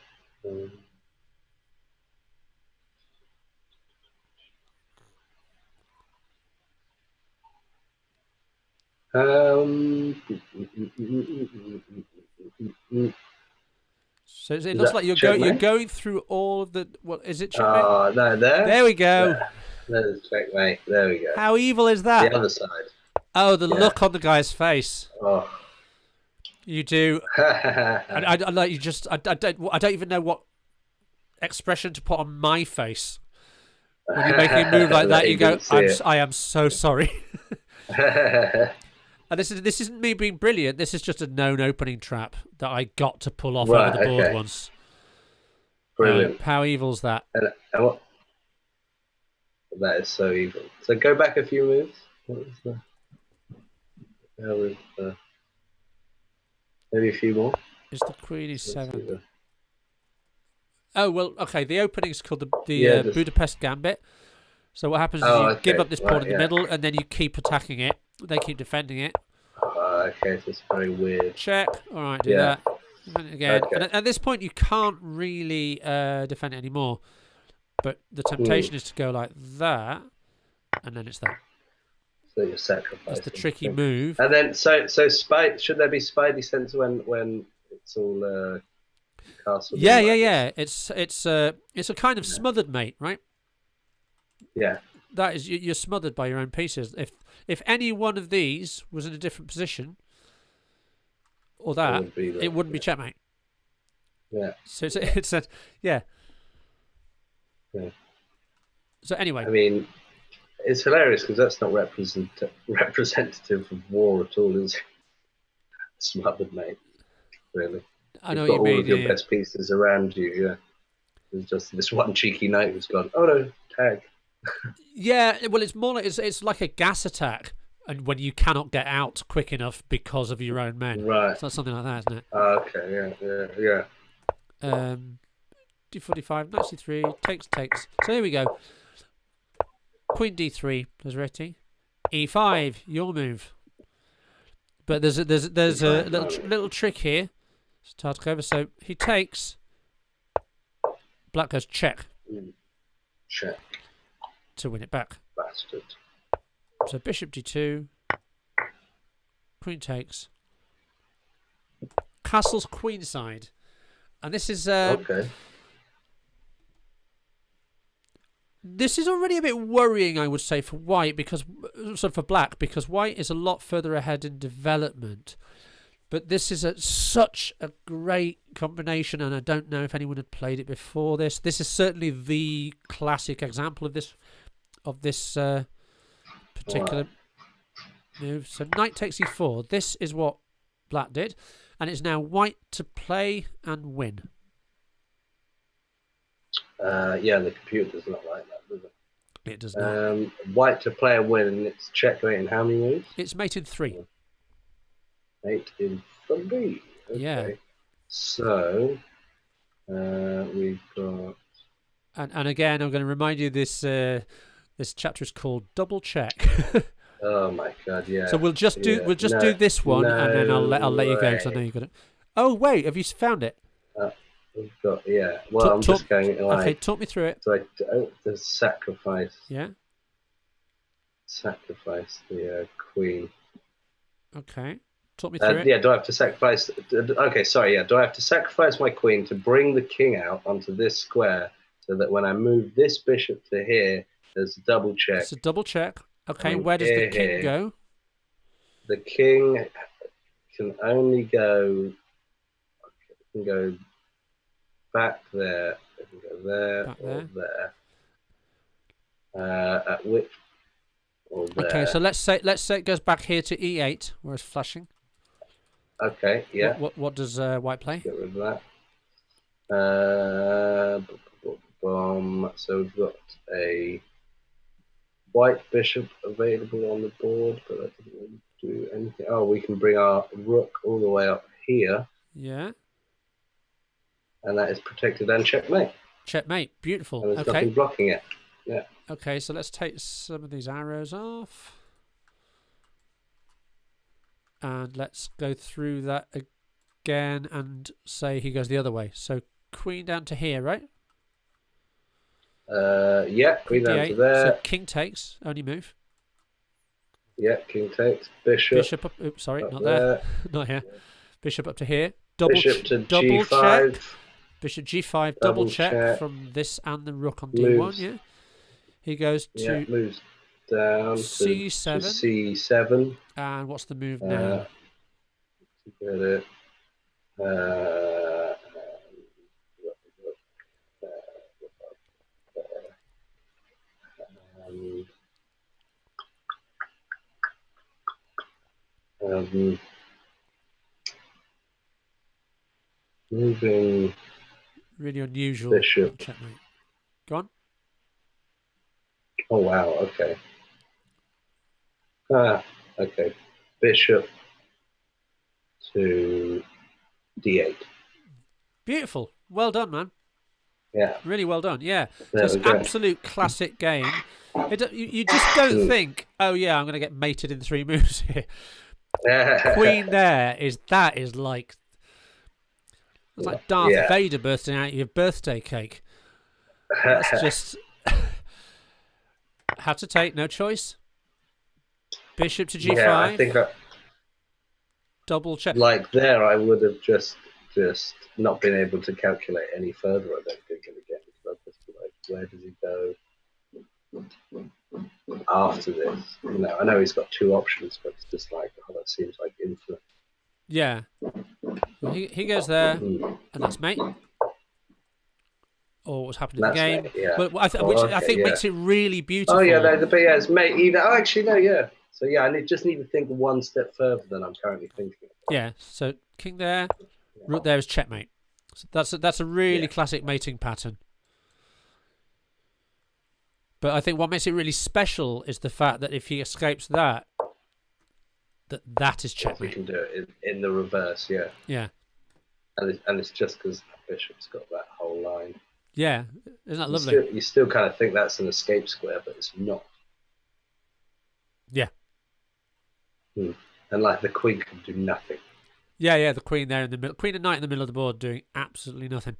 So it looks like you're going through all of the. What is it? Checkmate? Oh, no, there. There we go. There's checkmate. There we go. How evil is that? The other side. Oh, the look on the guy's face. Oh. You do. I like you. I don't even know what expression to put on my face when you're making a move like that. You go. I am so sorry. And this isn't me being brilliant. This is just a known opening trap that I got to pull off over the board once. Brilliant. How evil's that? That is so evil. So go back a few moves. What was the? That was maybe a few more. Is the queen Let's see e7? Oh well, okay. The opening is called the Yeah, just- Budapest Gambit. So what happens is Oh, you give okay. up this pawn Right, in the yeah. middle, and then you keep attacking it. They keep defending it. Okay, so it's very weird. Check. All right, do Yeah. that. Defend it again. Okay. And at this point, you can't really defend it anymore. But the temptation is to go like that, and then it's that. So you're sacrificing. That's the tricky move. And then, so should there be Spidey sense when it's all castle? Yeah. It's a kind of smothered mate, right? Yeah. That is, you're smothered by your own pieces. If any one of these was in a different position, or that, it wouldn't be checkmate. Yeah. So it's a yeah. Yeah. So anyway, I mean, it's hilarious because that's not representative of war at all, is it? Smothered, mate. Really. I know You've got what you all mean. of your best pieces around you. Yeah. There's just this one cheeky knight who's gone. Oh no, tag. Yeah, well, it's more like it's like a gas attack, and when you cannot get out quick enough because of your own men. Right. So something like that, isn't it? Okay. Yeah. D45, knight c3, takes. So here we go. Queen d3, there's Reti. E5, your move. But there's a little trick here. It's Tartakova. So he takes. Black goes check. Check. To win it back. Bastard. So bishop d2. Queen takes. Castle's queenside. And this is Okay. This is already a bit worrying, I would say, for white, because for black, because white is a lot further ahead in development. But this is such a great combination, and I don't know if anyone had played it before this. This is certainly the classic example of this particular move. So knight takes e4. This is what black did, and it's now white to play and win. Yeah, the computer does not like that, does it? It does not. White to play and win, and it's checkmate in how many moves? It's mate in 3. Mate in 3. Okay. Yeah. So we've got. And again, I'm going to remind you this chapter is called Double Check. Oh my god! Yeah. So we'll just do do this one, and then I'll let you go because I know you got it. Oh wait, have you found it? We've got Well, I'm just going. Okay, talk me through it. So I don't the sacrifice. Yeah. Sacrifice the queen. Okay. Talk me through it. Yeah. Do I have to sacrifice? Okay. Sorry. Yeah. Do I have to sacrifice my queen to bring the king out onto this square so that when I move this bishop to here, there's a double check. It's a double check. Okay. Where does the king go? The king can only go. Can go back there. It can go there Back or there. At which? Or there. Okay. So let's say it goes back here to e8, where it's flashing. Okay. Yeah. What does white play? Get rid of that. So we've got a white bishop available on the board, but that doesn't really do anything. Oh, we can bring our rook all the way up here. Yeah. And that is protected and checkmate. Checkmate. Beautiful. And there's Okay. nothing blocking it. Yeah. Okay, so let's take some of these arrows off. And let's go through that again and say he goes the other way. So queen down to here, right? Yeah, queen down D8. to there. So king takes, only move. Yeah, king takes. Bishop up. Oops, sorry, up not there. Not here. Bishop up to here. Bishop to double G5. check. Bishop G5, double check from this and the rook on D1, yeah? He goes to moves down C7. to C7. And what's the move now? Get it. Moving really unusual bishop. checkmate. Go on. Oh wow. Okay. Okay. Bishop to d8. Beautiful. Well done, man. Yeah. Really well done. Yeah. So There it's we go. absolute classic game. You just don't think, oh yeah, I'm going to get mated in 3 moves here. Queen there is like it's like Darth Vader bursting out your birthday cake. That's just had to take, no choice. Bishop to g5. Yeah, I think double check. Like there, I would have just not been able to calculate any further. I don't think again. I'd just be like, where does he go after this? You know, I know he's got 2 options, but it's just like, oh, that seems like infinite. Yeah. Well, he goes there, and that's mate. Or what's happened in the game. Mate, yeah. Which I think makes it really beautiful. Oh yeah, but yeah, it's mate either. Oh, actually no, yeah. So yeah, I just need to think one step further than I'm currently thinking. Yeah. So king there, rook there is checkmate. So that's a really classic mating pattern. But I think what makes it really special is the fact that if he escapes that is checkmate. We can do it in the reverse, yeah. Yeah. And it's just because the bishop's got that whole line. Yeah, isn't that lovely? You still kind of think that's an escape square, but it's not. Yeah. And like the queen can do nothing. Yeah, the queen there in the middle, queen and knight in the middle of the board doing absolutely nothing.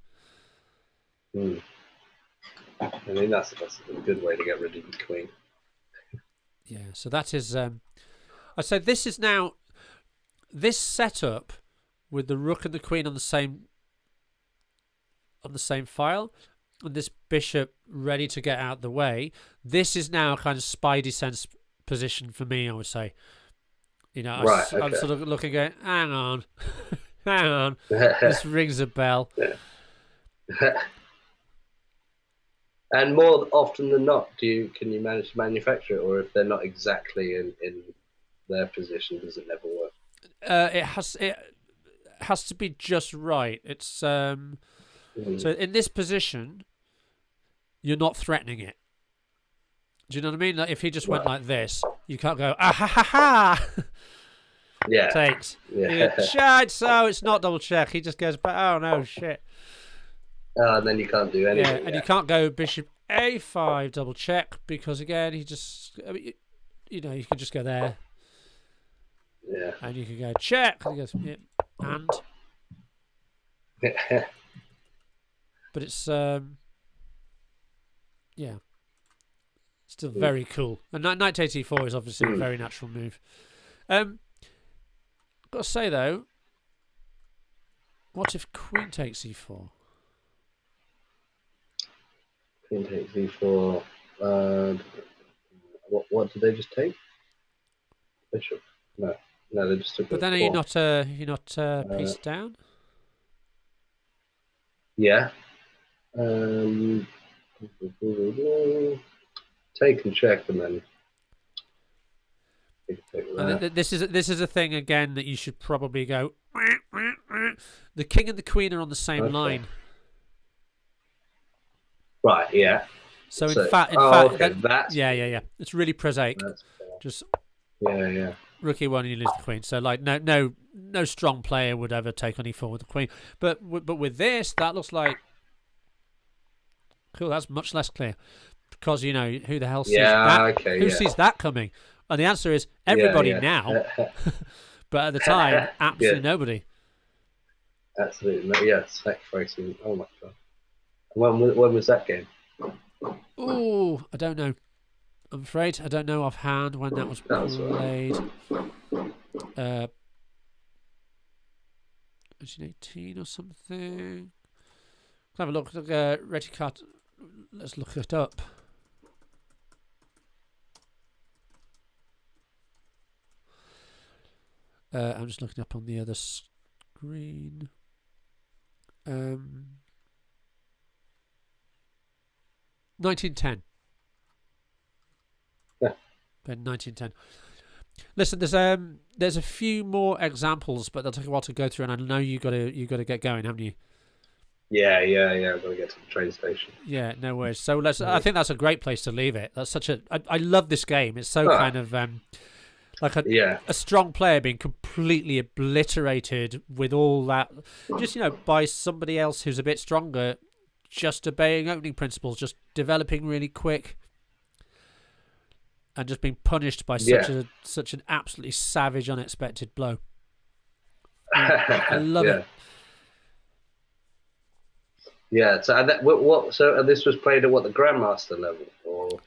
I mean, that's a good way to get rid of the queen. Yeah, so that is. I said this is now this setup with the rook and the queen on the same file, and this bishop ready to get out the way. This is now a kind of Spidey sense position for me, I would say. You know, I'm sort of looking, going, hang on, hang on. This rings a bell. And more often than not, can you manage to manufacture it, or if they're not exactly in their position, does it never work? It has to be just right. It's so in this position, you're not threatening it. Do you know what I mean? Like if he just went like this, you can't go ah ha ha ha. Yeah. Takes. Yeah. So it's not double check. He just goes, oh no, shit. And then you can't do anything. Yeah, and you can't go bishop a5 double check because again he just, you know, you can just go there. Yeah. And you can go check. And he goes, yeah, and. But it's still very cool. And knight to a4 is obviously a very natural move. I've got to say though, what if queen takes e4? Queen takes e4. What did they just take? Bishop. No, they just took. But then are you not pieced down? Yeah. Take and check, and then. And this is a thing again that you should probably go. The king and the queen are on the same line. Right. Yeah. So in fact, that's it's really prosaic. Just yeah. Rook e1 and you lose the queen. So like no strong player would ever take on e4 with the queen. But with this, that looks like cool. That's much less clear because you know who the hell sees that? Who sees that coming? And the answer is everybody now. But at the time, absolutely nobody. Absolutely no. Yeah, sacrificing. Oh my god. When was that game? Oh, I don't know. I'm afraid I don't know offhand when that was played. 1918 or something. Have a look. Reti Cut. Let's look it up. I'm just looking up on the other screen. 1910. Yeah. 1910. Listen, there's a few more examples, but they'll take a while to go through, and I know you got to get going, haven't you? Yeah. I've got to get to the train station. Yeah, no worries. So I think that's a great place to leave it. That's such a. I love this game. It's so kind of like a strong player being completely obliterated with all that, just by somebody else who's a bit stronger, just obeying opening principles, just developing really quick, and just being punished by such an absolutely savage, unexpected blow. I love it. Yeah. So what? So this was played at the Grandmaster level, or?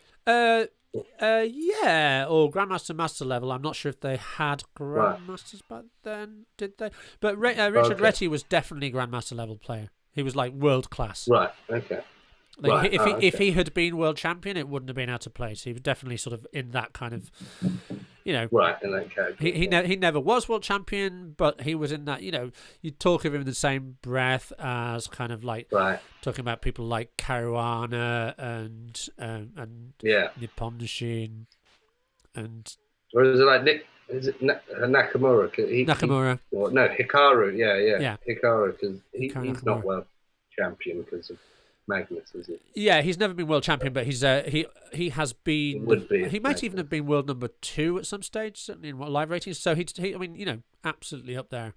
Yeah, or Grandmaster Master level. I'm not sure if they had Grandmasters back then, did they? But Richard Reti was definitely Grandmaster level player. He was like world class. Right. Okay. Like if he had been world champion, it wouldn't have been out of place. He was definitely sort of in that kind of, right, in that category. He never was world champion, but he was in that. You talk of him in the same breath as kind of like talking about people like Caruana and Nippon Machine, and or is it like Nick? Is it Nakamura? Nakamura. No, Hikaru. Yeah. Hikaru, because he's not world champion because of Magnus, is it? Yeah, he's never been world champion, but he's he has been. He might even have been world number 2 at some stage, certainly in live ratings. So he I mean, absolutely up there.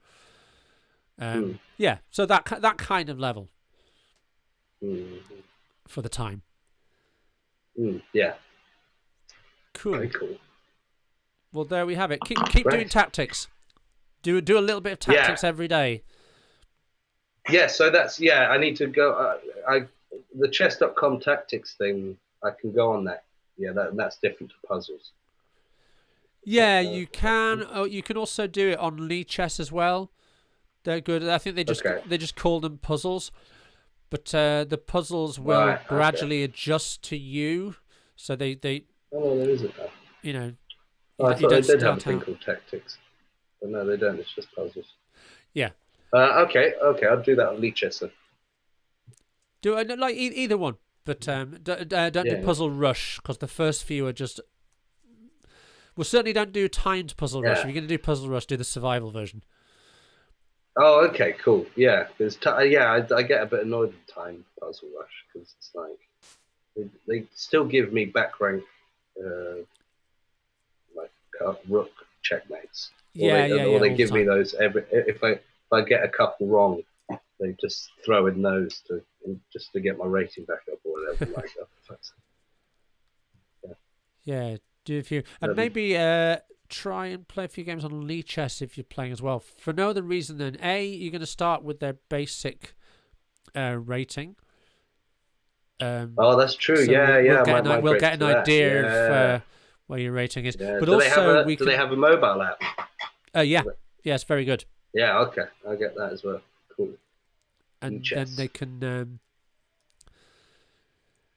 Yeah, so that kind of level for the time. Yeah. Cool. Very cool. Well, there we have it. Keep doing tactics. Do a little bit of tactics every day. Yeah, so that's I need to go. The chess.com tactics thing, I can go on that. Yeah, that's different to puzzles. Yeah, you can. Oh, you can also do it on Lee Chess as well. They're good. I think they just call them puzzles, but the puzzles will gradually adjust to you. So they. Oh, there isn't that. I thought they did have a thing called tactics, but no, they don't. It's just puzzles. Yeah. Okay. I'll do that on Lee Chess then. Do like either one, but don't do Puzzle Rush, because the first few are just. Well, certainly don't do timed Puzzle Rush. If you're going to do Puzzle Rush, do the survival version. Oh, okay, cool. Yeah, because I get a bit annoyed with timed Puzzle Rush because it's like they still give me back rank like rook checkmates. Or they give me those if I get a couple wrong. They just throw in those just to get my rating back up or whatever. Like that. Yeah, do a few, and maybe try and play a few games on Lee Chess if you're playing as well. For no other reason than you're going to start with their basic rating. Oh, that's true. So we'll get an idea of where your rating is. Yeah. But do they have a mobile app? Yeah, it's very good. Yeah, okay, I'll get that as well. Cool. And then they can,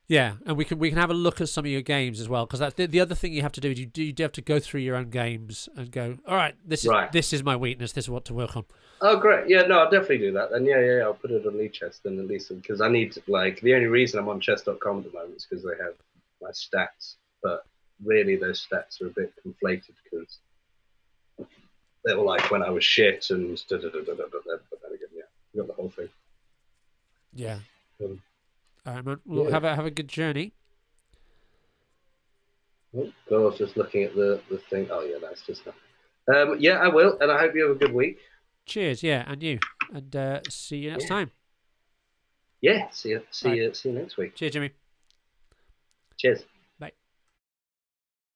and we can have a look at some of your games as well, because that's the other thing you have to do. Is you do have to go through your own games and go, all right, this is my weakness. This is what to work on. Oh, great! Yeah, no, I'll definitely do that. And I'll put it on Lee Chess then at least, because I need the only reason I'm on chess.com at the moment is because they have my stats, but really those stats are a bit conflated because they were like when I was shit and but then again, you got the whole thing. Yeah. All right, man. Well, have a good journey. Oh, God, I was just looking at the thing. Oh, yeah, that's just that. Yeah, I will, and I hope you have a good week. Cheers, and you. And see you next time. Yeah, see you next week. Cheers, Jimmy. Cheers.